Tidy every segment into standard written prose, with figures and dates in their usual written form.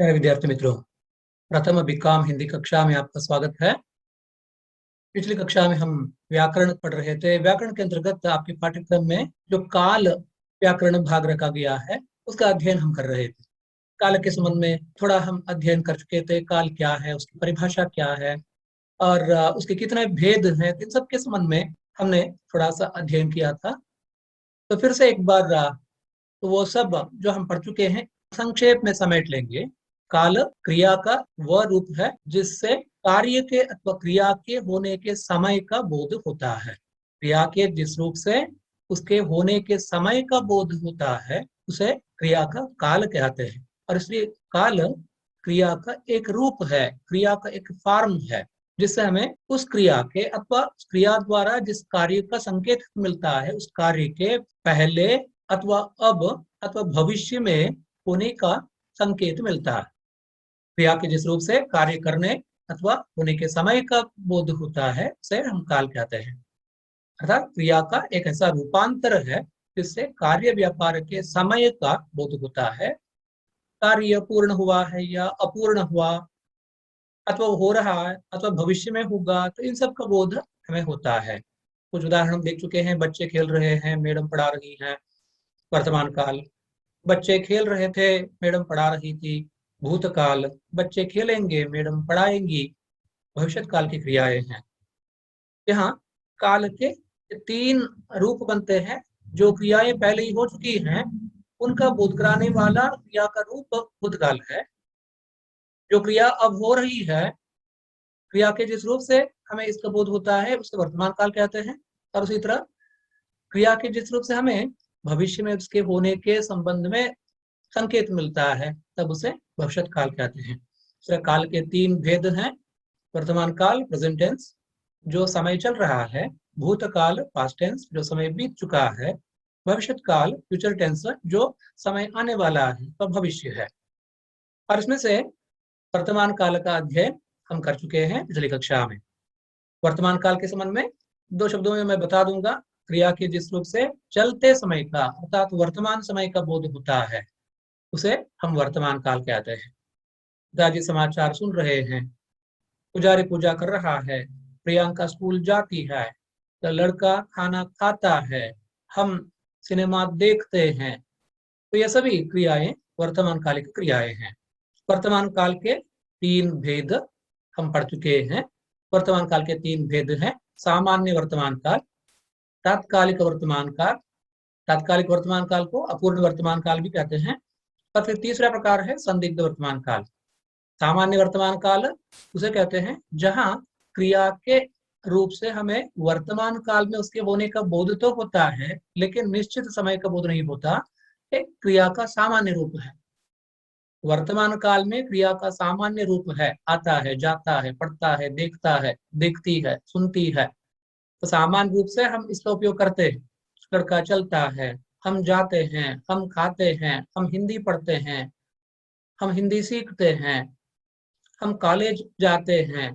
प्यारे विद्यार्थी मित्रों, प्रथम बीकॉम हिंदी कक्षा में आपका स्वागत है। पिछली कक्षा में हम व्याकरण पढ़ रहे थे। व्याकरण के अंतर्गत आपके पाठ्यक्रम में जो काल व्याकरण भाग रखा गया है उसका अध्ययन हम कर रहे थे। काल के संबंध में थोड़ा हम अध्ययन कर चुके थे। काल क्या है, उसकी परिभाषा क्या है और उसके कितने भेद हैं, इन सब के संबंध में हमने थोड़ा सा अध्ययन किया था। तो फिर से एक बार तो वो सब जो हम पढ़ चुके हैं संक्षेप में समेट लेंगे। काल क्रिया का वह रूप है जिससे कार्य के अथवा क्रिया के होने के समय का बोध होता है। क्रिया के जिस रूप से उसके होने के समय का बोध होता है उसे क्रिया का काल कहते हैं। और इसलिए काल क्रिया का एक रूप है, क्रिया का एक फॉर्म है जिससे हमें उस क्रिया के अथवा क्रिया द्वारा जिस कार्य का संकेत मिलता है उस कार्य के पहले अथवा अब अथवा भविष्य में होने का संकेत मिलता है। क्रिया के जिस रूप से कार्य करने अथवा होने के समय का बोध होता है उसे हम काल कहते हैं। अर्थात क्रिया का एक ऐसा रूपांतर है जिससे कार्य व्यापार के समय का बोध होता है। कार्य पूर्ण हुआ है या अपूर्ण हुआ, अथवा हो रहा है अथवा भविष्य में होगा, तो इन सब का बोध हमें होता है। कुछ उदाहरण हम देख चुके हैं। बच्चे खेल रहे हैं, मैडम पढ़ा रही हैं, वर्तमान काल। बच्चे खेल रहे थे, मैडम पढ़ा रही थी, भूतकाल। बच्चे खेलेंगे, मैडम पढ़ाएंगी, भविष्य काल की क्रियाएं हैं। यहाँ काल के तीन रूप बनते हैं। जो क्रियाएं पहले ही हो चुकी हैं उनका बोध कराने वाला क्रिया का रूप भूतकाल है। जो क्रिया अब हो रही है, क्रिया के जिस रूप से हमें इसका बोध होता है उसे वर्तमान काल कहते हैं। और उसी तरह क्रिया के जिस रूप से हमें भविष्य में उसके होने के संबंध में संकेत मिलता है तब उसे भविष्य काल कहते हैं। काल के तीन भेद हैं। वर्तमान काल प्रेजेंट टेंस, जो समय चल रहा है। भूतकाल पास्ट टेंस, जो समय बीत चुका है। भविष्य काल फ्यूचर टेंस, जो समय आने वाला है वह भविष्य है। और इसमें से वर्तमान काल का अध्ययन हम कर चुके हैं पिछली कक्षा में। वर्तमान काल के संबंध में दो शब्दों में मैं बता दूंगा। क्रिया के जिस रूप से चलते समय का अर्थात वर्तमान समय का बोध होता है उसे हम वर्तमान काल कहते हैं। पिताजी समाचार सुन रहे हैं, पुजारी पूजा कर रहा है, प्रियंका स्कूल जाती है, तो लड़का खाना खाता है, हम सिनेमा देखते हैं। तो ये सभी क्रियाएं वर्तमान कालिक क्रियाएं हैं। वर्तमान काल के तीन भेद हम पढ़ चुके हैं। वर्तमान काल के तीन भेद हैं। सामान्य वर्तमान काल, तात्कालिक वर्तमान काल, तात्कालिक वर्तमान काल को अपूर्ण वर्तमान काल भी कहते हैं। और फिर तीसरा प्रकार है संदिग्ध वर्तमान काल। सामान्य वर्तमान काल उसे कहते हैं जहां क्रिया के रूप से हमें वर्तमान काल में उसके होने का बोध तो होता है लेकिन निश्चित समय का बोध नहीं होता। एक क्रिया का सामान्य रूप है। वर्तमान काल में क्रिया का सामान्य रूप है, आता है, जाता है, पढ़ता है, देखता है, देखती है, सुनती है। तो सामान्य रूप से हम इसका उपयोग करते हैं। लड़का चलता है, हम जाते हैं, हम खाते हैं, हम हिंदी पढ़ते हैं, हम हिंदी सीखते हैं, हम कॉलेज जाते हैं,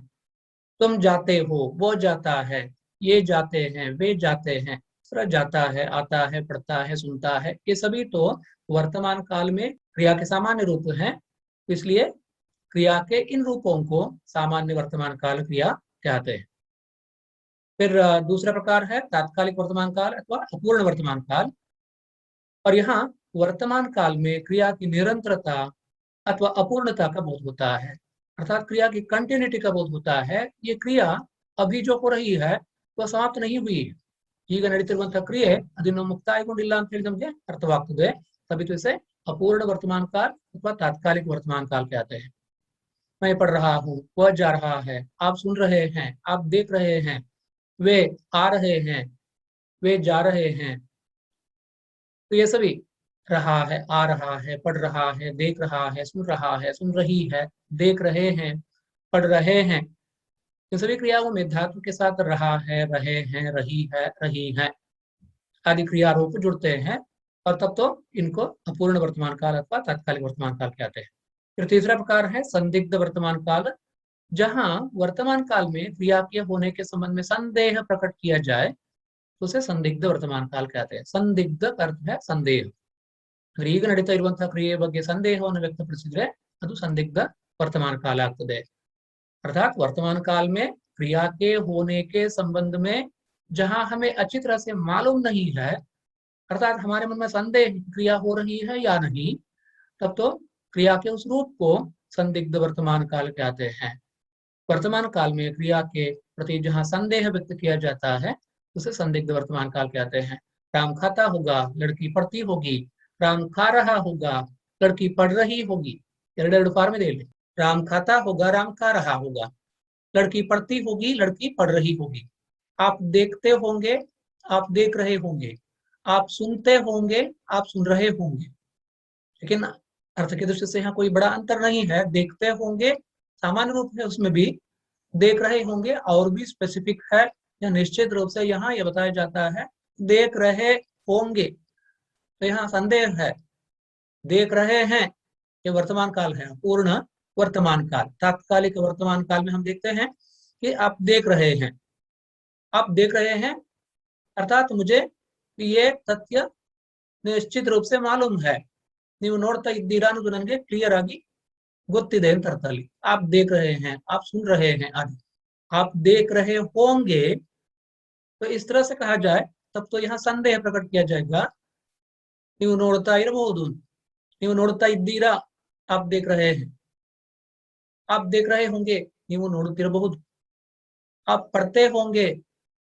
तुम जाते हो, वो जाता है, ये जाते हैं, वे जाते हैं, सूरज जाता है, आता है, पढ़ता है, सुनता है। ये सभी तो वर्तमान काल में क्रिया के सामान्य रूप हैं। इसलिए क्रिया के इन रूपों को सामान्य वर्तमान काल क्रिया कहते हैं। फिर दूसरा प्रकार है तात्कालिक वर्तमान काल अथवा अपूर्ण वर्तमान काल। और यहाँ वर्तमान काल में क्रिया की निरंतरता अथवा अपूर्णता का बोध होता है, अर्थात क्रिया की कंटिन्यूटी का बोध होता है। ये क्रिया अभी जो हो रही है वह समाप्त नहीं हुई है। ಈಗ ನಡೀತಿರುವಂತಹ ಕ್ರಿಯೆ ಅದನ್ನು ಮುಕ್ತಾಯಗೊಂಡಿಲ್ಲ ಅಂತ ಹೇಳಿ ನಮಗೆ ಅರ್ಥವಾಗ್ತದೆ। तभी तो इसे अपूर्ण वर्तमान काल अथवा तात्कालिक वर्तमान काल कहते हैं। मैं पढ़ रहा हूँ, वह जा रहा है, आप सुन रहे हैं, आप देख रहे हैं, वे आ रहे हैं, वे जा रहे हैं। तो ये सभी रहा है, आ रहा है, पढ़ रहा है, देख रहा है, सुन रही है, देख रहे हैं, पढ़ रहे हैं। इन सभी क्रियाओं में धातु के साथ रहा है, रहे हैं, रही है आदि क्रियारूप जुड़ते हैं। और तब तो इनको अपूर्ण वर्तमान काल अथवा तात्कालिक वर्तमान काल कहते हैं। फिर तीसरा प्रकार है संदिग्ध वर्तमान काल, जहां वर्तमान काल में क्रिया के होने के संबंध में संदेह प्रकट किया जाए तो उसे संदिग्ध वर्तमान काल कहते हैं। संदिग्ध अर्थ है संदेह। ಈಗ ನಡೀತಾ ಇರುವಂತಹ ಕ್ರಿಯೆ ಬಗ್ಗೆ ಸಂದೇಹವನ್ನು ವ್ಯಕ್ತಪಡಿಸಿದ್ರೆ ಅದು संदिग्ध वर्तमान काल ಆಗ್ತದೆ। अर्थात वर्तमान काल में क्रिया के होने के संबंध में जहां हमें अच्छी तरह से मालूम नहीं है, अर्थात हमारे मन में संदेह क्रिया हो रही है या नहीं, तब तो क्रिया के उस रूप को संदिग्ध वर्तमान काल कहते हैं। वर्तमान काल में क्रिया के प्रति जहां संदेह व्यक्त किया जाता है उसे संदिग्ध वर्तमान काल कहते हैं। राम खाता होगा, लड़की पढ़ती होगी। राम खा रहा होगा, लड़की पढ़ रही होगी। ಎರಡೆರಡು ಫಾರ್ಮ್ ಇದೆ ಇಲ್ಲಿ। राम खाता होगा, राम खा रहा होगा। लड़की पढ़ती होगी, लड़की पढ़ रही होगी। आप देखते होंगे, आप देख रहे होंगे। आप सुनते होंगे, आप सुन रहे होंगे। लेकिन अर्थ की दृष्टि से यहाँ कोई बड़ा अंतर नहीं है। देखते होंगे सामान्य रूप है, उसमें भी देख रहे होंगे और भी स्पेसिफिक है। यह निश्चित रूप से यहाँ यह बताया जाता है देख रहे होंगे, तो यहाँ संदेह है। देख रहे हैं ये वर्तमान काल है, पूर्ण वर्तमान काल। तात्कालिक वर्तमान काल में हम देखते हैं कि आप देख रहे हैं, आप देख रहे हैं, अर्थात मुझे ये तथ्य निश्चित रूप से मालूम है। ನೀವು ನೋಡ್ತಾ ಇದ್ದೀರಾ ಅನ್ನೋದು ನನಗೆ ಕ್ಲಿಯರ್ ಆಗಿ ಗೊತ್ತಿದೆ ಅಂತ ಅರ್ಥ ಅಲ್ಲಿ। आप देख रहे हैं, आप सुन रहे हैं आदि। आप देख रहे होंगे, तो इस तरह से कहा जाए तब तो यहाँ संदेह प्रकट किया जाएगा। ನೀವು ನೋಡ್ತಾ ಇರಬಹುದು, ನೀವು ನೋಡ್ತಾ ಇದ್ದೀರಾ, आप देख रहे हैं। आप देख रहे होंगे, ನೀವು ನೋಡುತ್ತಿರಬಹುದು। आप पढ़ते होंगे,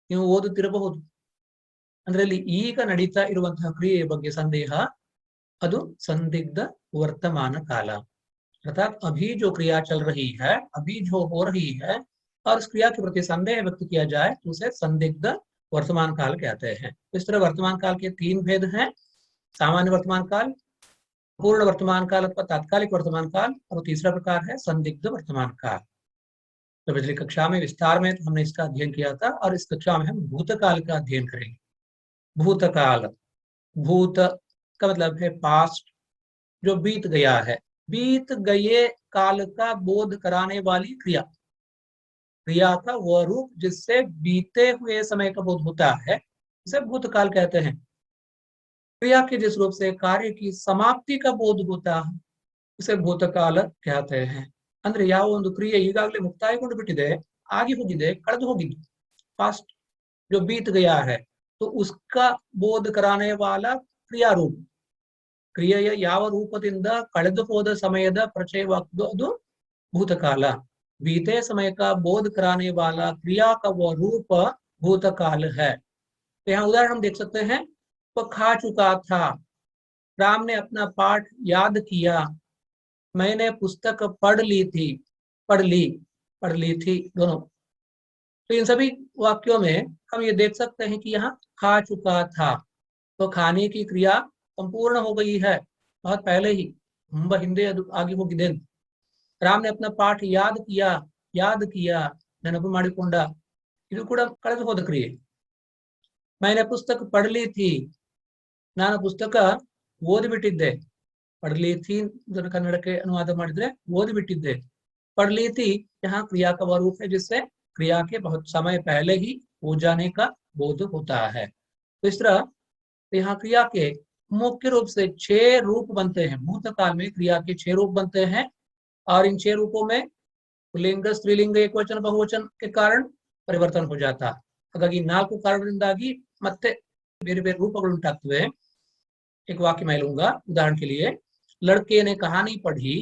ನೀವು ಓದುತ್ತಿರಬಹುದು। ಅಂದ್ರೆ ಇಲ್ಲಿ ಈಗ ನಡೀತಾ ಇರುವಂತಹ ಕ್ರಿಯೆಯ ಬಗ್ಗೆ ಸಂದೇಹ, ಅದು संदिग्ध वर्तमान काल। अर्थात अभी जो क्रिया चल रही है, अभी जो हो रही है और उस क्रिया के प्रति संदेह व्यक्त किया जाए तो उसे संदिग्ध वर्तमान काल कहते हैं। इस तरह वर्तमान काल के तीन भेद हैं: सामान्य वर्तमान काल, पूर्ण वर्तमान काल अथवा तात्कालिक वर्तमान काल, और तीसरा प्रकार है संदिग्ध वर्तमान काल। तो पिछली कक्षा में विस्तार में हमने इसका अध्ययन किया था और इस कक्षा में हम भूतकाल का अध्ययन करेंगे। भूतकाल, भूत का मतलब है पास्ट, जो बीत गया है। बीत गए काल का बोध कराने वाली क्रिया, क्रिया का वह रूप जिससे बीते हुए समय का बोध होता है, इसे भूतकाल कहते हैं। क्रिया के जिस रूप से कार्य की समाप्ति का बोध होता है उसे भूतकाल कहते हैं। ಅಂದ್ರೆ ಯಾವ ಒಂದು ಕ್ರಿಯೆ ಈಗಾಗಲೇ ಮುಕ್ತಾಯಗೊಂಡು ಬಿಟ್ಟಿದೆ, ಆಗಿ ಹೋಗಿದೆ, ಕಳೆದು ಹೋಗಿದ್ದು, पास्ट जो बीत गया है, तो उसका बोध कराने वाला क्रिया रूप, ಕ್ರಿಯೆಯ ಯಾವ ರೂಪದಿಂದ ಕಳೆದು ಹೋದ ಸಮಯದ ಪರಿಚಯವಾಗುವುದು ಅದು भूतकाल। बीते समय का बोध कराने वाला क्रिया का वो रूप भूतकाल है। तो यहाँ उदाहरण हम देख सकते हैं, वह खा चुका था, राम ने अपना पाठ याद किया, मैंने पुस्तक पढ़ ली थी, पढ़ ली थी दोनों। तो इन सभी वाक्यों में हम ये देख सकते हैं कि यहाँ खा चुका था, तो खाने की क्रिया संपूर्ण हो गई है बहुत पहले ही, ಹಿಂದೆ ಅದು ಆಗಿ ಹೋಗಿದೆ। राम ने अपना पाठ याद किया ನೆನಪು ಮಾಡಿಕೊಂಡ, ಇದು ಕೂಡ ಕಳೆದು ಹೋದ ಕ್ರಿಯೆ। मैंने पुस्तक पढ़ ली थी, ನಾನು ಪುಸ್ತಕ ಓದಿಬಿಟ್ಟಿದ್ದೆ। पढ़ ली थी ಕನ್ನಡಕ್ಕೆ ಅನುವಾದ ಮಾಡಿದ್ರೆ ಓದಿಬಿಟ್ಟಿದ್ದೆ। पढ़ ली थी यहाँ क्रिया का वह रूप है जिससे क्रिया के बहुत समय पहले ही हो जाने का बोध होता है। तो इस तरह यहाँ क्रिया के मुख्य रूप से 6 रूप बनते हैं। भूतकाल में क्रिया के 6 रूप बनते हैं और इन 6 रूपों में लिंग, स्त्रीलिंग, एकवचन, बहुवचन के कारण परिवर्तन हो जाता। ಹಾಗಾಗಿ 4 ಕಾರಣದಿಂದಾಗಿ ಮತ್ತೆ ಬೇರೆ ಬೇರೆ ರೂಪಗಳು ಉಂಟಾಗ್ತವೆ। एक वाक्य मैं लूंगा उदाहरण के लिए, लड़के ने कहानी पढ़ी।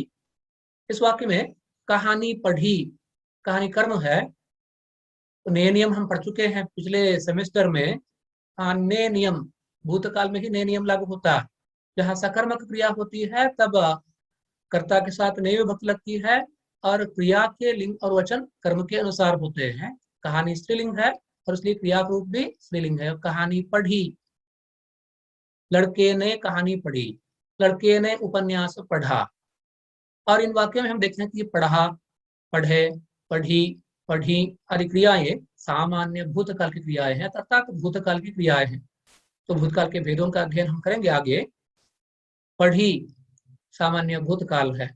इस वाक्य में कहानी पढ़ी, कहानी कर्म है, तो ने नियम हम पढ़ चुके हैं पिछले सेमेस्टर में। ने नियम भूतकाल में ही ने नियम लागू होता है। जहाँ सकर्मक क्रिया होती है तब कर्ता के साथ ने विभक्ति लगती है और क्रिया के लिंग और वचन कर्म के अनुसार होते हैं। कहानी स्त्रीलिंग है और इसलिए क्रिया रूप भी स्त्रीलिंग है। कहानी पढ़ी, लड़के ने कहानी पढ़ी, लड़के ने उपन्यास पढ़ा। और इन वाक्यों में हम देखते हैं कि पढ़ा, पढ़े, पढ़ी, पढ़ी आदि क्रियाएं सामान्य भूतकाल की क्रियाएं हैं, अर्थात भूतकाल की क्रियाएं हैं। तो भूतकाल के भेदों का अध्ययन हम करेंगे आगे। पढ़ी सामान्य भूतकाल है,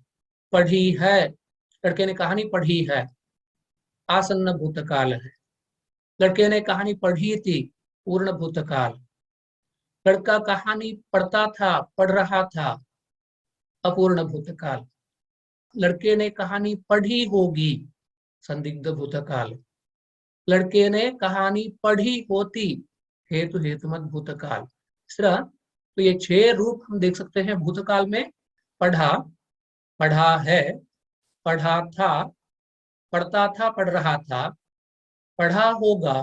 पढ़ी है, लड़के ने कहानी पढ़ी है, आसन्न भूतकाल है। लड़के ने कहानी पढ़ी थी, पूर्ण भूतकाल। लड़का कहानी पढ़ता था, पढ़ रहा था, अपूर्ण भूतकाल। लड़के ने कहानी पढ़ी होगी, संदिग्ध भूतकाल। लड़के ने कहानी पढ़ी होती, हेतु हेतुमत भूतकाल। इस तरह तो ये 6 रूप हम देख सकते हैं भूतकाल में। पढ़ा, पढ़ा है, पढ़ा था, पढ़ता था, पढ़ रहा था, पढ़ा होगा,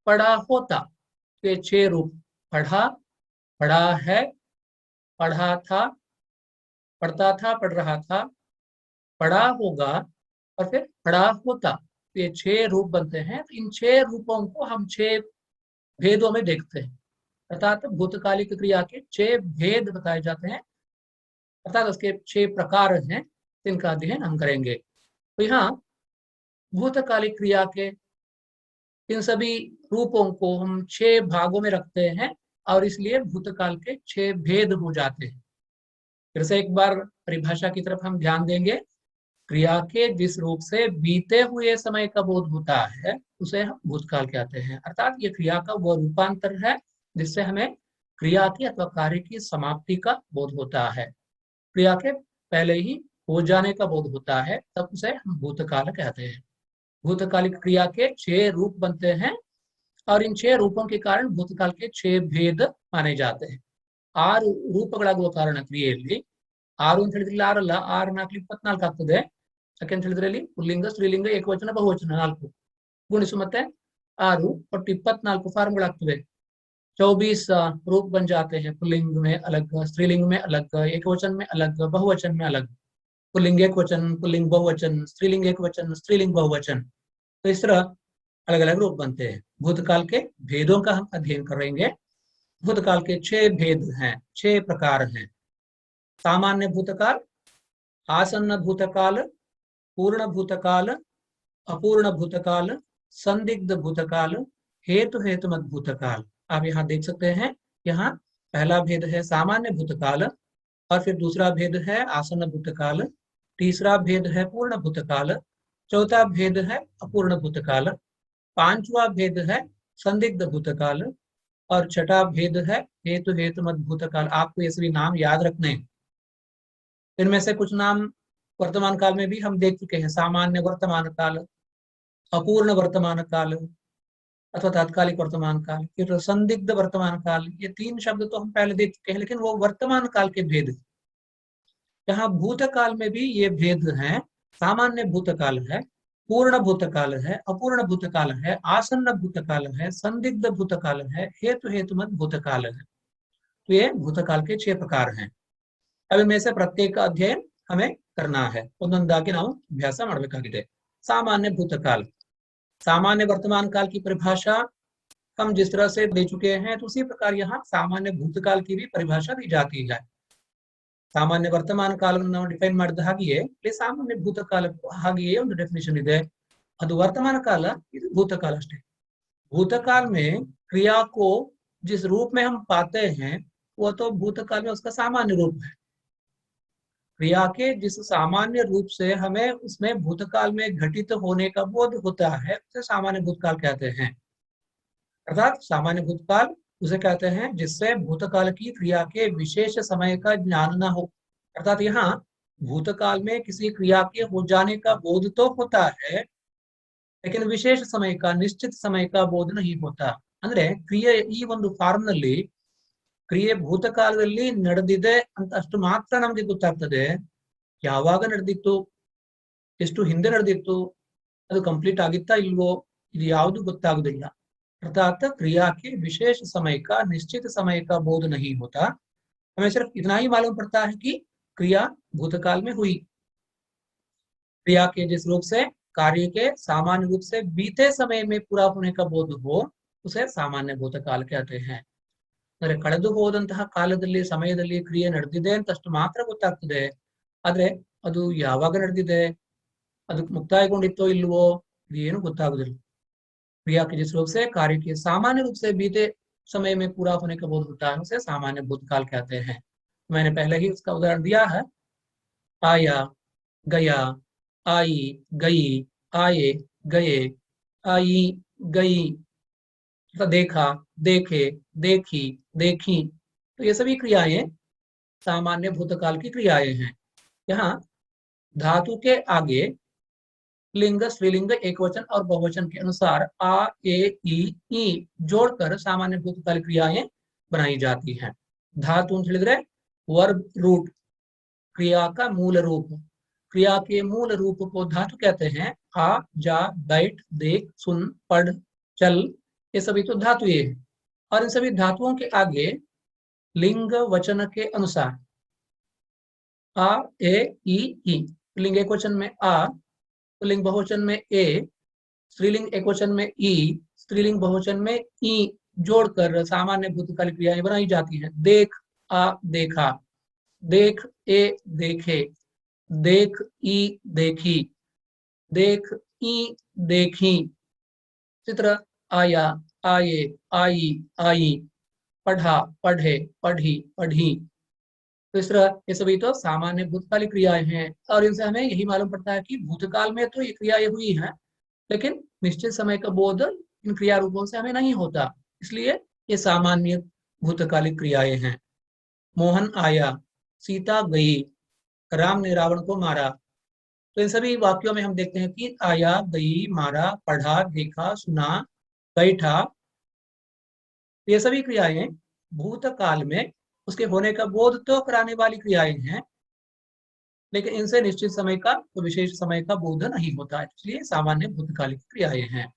पढ़ा होता। तो ये 6 रूप, पढ़ा, पढ़ा है, पढ़ा था, पढ़ता था, पढ़ रहा था, पढ़ा होगा और फिर पढ़ा होता। तो ये 6 रूप बनते हैं। तो इन 6 रूपों को हम 6 भेदों में देखते हैं, अर्थात भूतकालिक क्रिया के 6 भेद बताए जाते हैं, अर्थात उसके 6 प्रकार हैं जिनका अध्ययन हम करेंगे। तो यहाँ भूतकालिक क्रिया के इन सभी रूपों को हम 6 भागों में रखते हैं और इसलिए भूतकाल के 6 भेद हो जाते हैं। फिर से एक बार परिभाषा की तरफ हम ध्यान देंगे। क्रिया के जिस रूप से बीते हुए समय का बोध होता है उसे हम भूतकाल कहते हैं, अर्थात ये क्रिया का वो रूपांतर है जिससे हमें क्रिया की अथवा कार्य की समाप्ति का बोध होता है। क्रिया के पहले ही हो जाने का बोध होता है, तब उसे हम भूतकाल कहते हैं। भूतकालिक क्रिया के 6 रूप बनते हैं और इन 6 रूपों के कारण भूतकाल के 6 भेद माने जाते हैं। 6 ರೂಪಗಳಾಗುವ ಕಾರಣ ಕ್ರಿಯೆಯಲ್ಲಿ 6 ಅಂತ ಹೇಳಿದ್ರೆ 6 ಅಲ್ಲ, 6 4 24 ಆಗ್ತದೆ. ಯಾಕೆಂತ ಹೇಳಿದ್ರೆ ಅಲ್ಲಿ ಪುಲ್ಲಿಂಗ, ಸ್ತ್ರೀಲಿಂಗ, ಏಕವಚನ, ಬಹುವಚನ 4 ಗುಣಿಸು ಮತ್ತೆ 6 ಒಟ್ಟು 24 ಫಾರ್ಮ್ಗಳಾಗ್ತವೆ। 24 रूप बन जाते हैं। पुल्लिंग में अलग, स्त्रीलिंग में अलग, एकवचन में अलग, बहुवचन में अलग। पुल्लिंग एक वचन, पुल्लिंग बहुवचन, स्त्रीलिंग एक वचन, स्त्रीलिंग बहुवचन। तो इस तरह अलग अलग रूप बनते हैं। भूतकाल के भेदों का हम अध्ययन करेंगे। भूतकाल के 6 भेद हैं, 6 प्रकार हैं। सामान्य भूतकाल, आसन्न भूतकाल, पूर्ण भूतकाल, अपूर्ण भूतकाल, संदिग्ध भूतकाल, हेतु हेतुमत भूतकाल। आप यहाँ देख सकते हैं, यहाँ पहला भेद है सामान्य भूतकाल और फिर दूसरा भेद है आसन्न भूतकाल, तीसरा भेद है पूर्ण भूतकाल, चौथा भेद है अपूर्ण भूतकाल, पांचवा भेद है संदिग्ध भूतकाल और छठा भेद है हेतु हेतुमत भूतकाल। आपको ये सभी नाम याद रखने हैं। इनमें से कुछ नाम वर्तमान काल में भी हम देख चुके हैं। सामान्य वर्तमान काल, अपूर्ण वर्तमान काल अथवा तात्कालिक वर्तमान काल, फिर संदिग्ध वर्तमान काल। ये 3 शब्द तो हम पहले देख चुके हैं, लेकिन वो वर्तमान काल के भेद। यहाँ भूतकाल में भी ये भेद हैं। सामान्य भूतकाल है, पूर्ण भूतकाल है, अपूर्ण भूतकाल है, आसन्न भूतकाल है, संदिग्ध भूतकाल है, हेतु हेतुमत भूतकाल है। तो ये भूतकाल के 6 प्रकार हैं। अब इनमें से प्रत्येक का अध्ययन हमें करना है। ಒಂದೊಂದಾಗಿ ನಾವು ಅಭ್ಯಾಸ ಮಾಡಬೇಕಾಗಿದೆ। सामान्य भूतकाल, सामान्य वर्तमान काल की परिभाषा हम जिस तरह से दे चुके हैं, तो उसी प्रकार यहाँ सामान्य भूतकाल की भी परिभाषा दी जाती है। ಸಾಮಾನ್ಯ ವರ್ತಮಾನ ಕಾಲವನ್ನು ನಾವು ಡಿಫೈನ್ ಮಾಡಿದ ಹಾಗೆಯೇ ಇಲ್ಲಿ ಸಾಮಾನ್ಯ ಭೂತಕಾಲ ಹಾಗೆಯೇ ಒಂದು ಡೆಫಿನೇಷನ್ ಇದೆ। ಅದು ವರ್ತमान काल, ಇದು भूतकाल अष्टे। भूतकाल में क्रिया को जिस रूप में हम पाते हैं वो तो भूतकाल में उसका सामान्य रूप है। क्रिया के जिस सामान्य रूप से हमें उसमें भूतकाल में घटित होने का बोध होता है उसे सामान्य भूतकाल कहते हैं। अर्थात सामान्य भूतकाल उसे कहते हैं जिससे भूतकाल की क्रिया के विशेष समय का ज्ञान न हो। अर्थात यहाँ भूतकाल में किसी क्रिया के हो जाने का बोध तो होता है, लेकिन विशेष समय का, निश्चित समय का बोध नहीं होता। ಅಂದ್ರೆ ಕ್ರಿಯೆ ಈ ಒಂದು ಫಾರ್ಮ್ ನಲ್ಲಿ ಕ್ರಿಯೆ ಭೂತಕಾಲದಲ್ಲಿ ನಡೆದಿದೆ ಅಂತ ಅಷ್ಟು ಮಾತ್ರ ನಮಗೆ ಗೊತ್ತಾಗ್ತದೆ। ಯಾವಾಗ ನಡೆದಿತ್ತು, ಎಷ್ಟು ಹಿಂದೆ ನಡೆದಿತ್ತು, ಅದು ಕಂಪ್लीट ಆಗಿತ್ತಾ ಇಲ್ವೋ, ಇದು ಯಾವುದು ಗೊತ್ತಾಗುವುದಿಲ್ಲ। अर्थात क्रिया के विशेष समय का, निश्चित समय का बोध नहीं होता। हमें सिर्फ इतना ही मालूम पड़ता है कि क्रिया भूतकाल में हुई। क्रिया के जिस रूप से कार्य के सामान्य रूप से बीते समय में पूरा होने का बोध हो उसे सामान्य भूतकाल कहते हैं। ಅಂದ್ರೆ ಕಳೆದು ಹೋದಂತಹ ಕಾಲದಲ್ಲಿ, ಸಮಯದಲ್ಲಿ ಕ್ರಿಯೆ ನಡೆದಿದೆ ಅಂತ ಅಷ್ಟು ಮಾತ್ರ ಗೊತ್ತಾಗ್ತದೆ, ಆದ್ರೆ ಅದು ಯಾವಾಗ ನಡೆದಿದೆ, ಅದು ಮುಕ್ತಾಯಗೊಂಡಿತ್ತೋ ಇಲ್ವೋ, ಇದು ಏನು ಗೊತ್ತಾಗುದಿಲ್ಲ। क्रिया के जिस रूप से कार्य के सामान्य रूप से बीते समय में पूरा होने का बोध होता है उसे सामान्य भूतकाल कहते हैं। मैंने पहले ही उसका उदाहरण दिया है। आया, गया, आई, गई, आए, गए, आई, गई, देखा, देखे, देखी, देखी। तो ये सभी क्रियाएं सामान्य भूतकाल की क्रियाएं हैं। यहाँ धातु के आगे लिंग, स्त्रीलिंग, एकवचन और बहुवचन के अनुसार आ, ए, ई जोड़कर सामान्य भूतकालिक क्रियाएं बनाई जाती हैं। धातु वर्ब रूट, क्रिया का मूल रूप। क्रिया के मूल रूप को धातु कहते हैं। आ, जा, बैठ, देख, सुन, पढ़, चल, ये सभी तो धातु ये है। और इन सभी धातुओं के आगे लिंग वचन के अनुसार आ, ए, ई। लिंग एक वचन में आ, पुल्लिंग बहुवचन में ए, स्त्रीलिंग एकवचन में ई, स्त्रीलिंग बहुवचन में ई जोड़कर सामान्य भूतकालिक क्रियाएं बनाई जाती हैं। देख, आ, देखा, देख, ए, देखे, देख, ई, देखी, देख, ई, देखी। इसी तरह आया, आए, आई, आई, पढ़ा, पढ़े, पढ़ी, पढ़ी। तो इस तरह ये सभी तो सामान्य भूतकालिक क्रियाएं हैं और इनसे हमें यही मालूम पड़ता है कि भूतकाल में तो ये क्रियाएं हुई हैं, लेकिन निश्चित समय का बोध इन क्रिया रूपों से हमें नहीं होता, इसलिए ये सामान्य भूतकालिक क्रियाएं हैं। मोहन आया, सीता गई, राम ने रावण को मारा। तो इन सभी वाक्यों में हम देखते हैं कि आया, गई, मारा, पढ़ा, देखा, सुना, बैठा, ये सभी क्रियाएं भूतकाल में उसके होने का बोध तो कराने वाली क्रियाएं हैं, लेकिन इनसे निश्चित समय का तो विशेष समय का बोध नहीं होता है, इसलिए सामान्य भूतकालिक क्रियाएं हैं।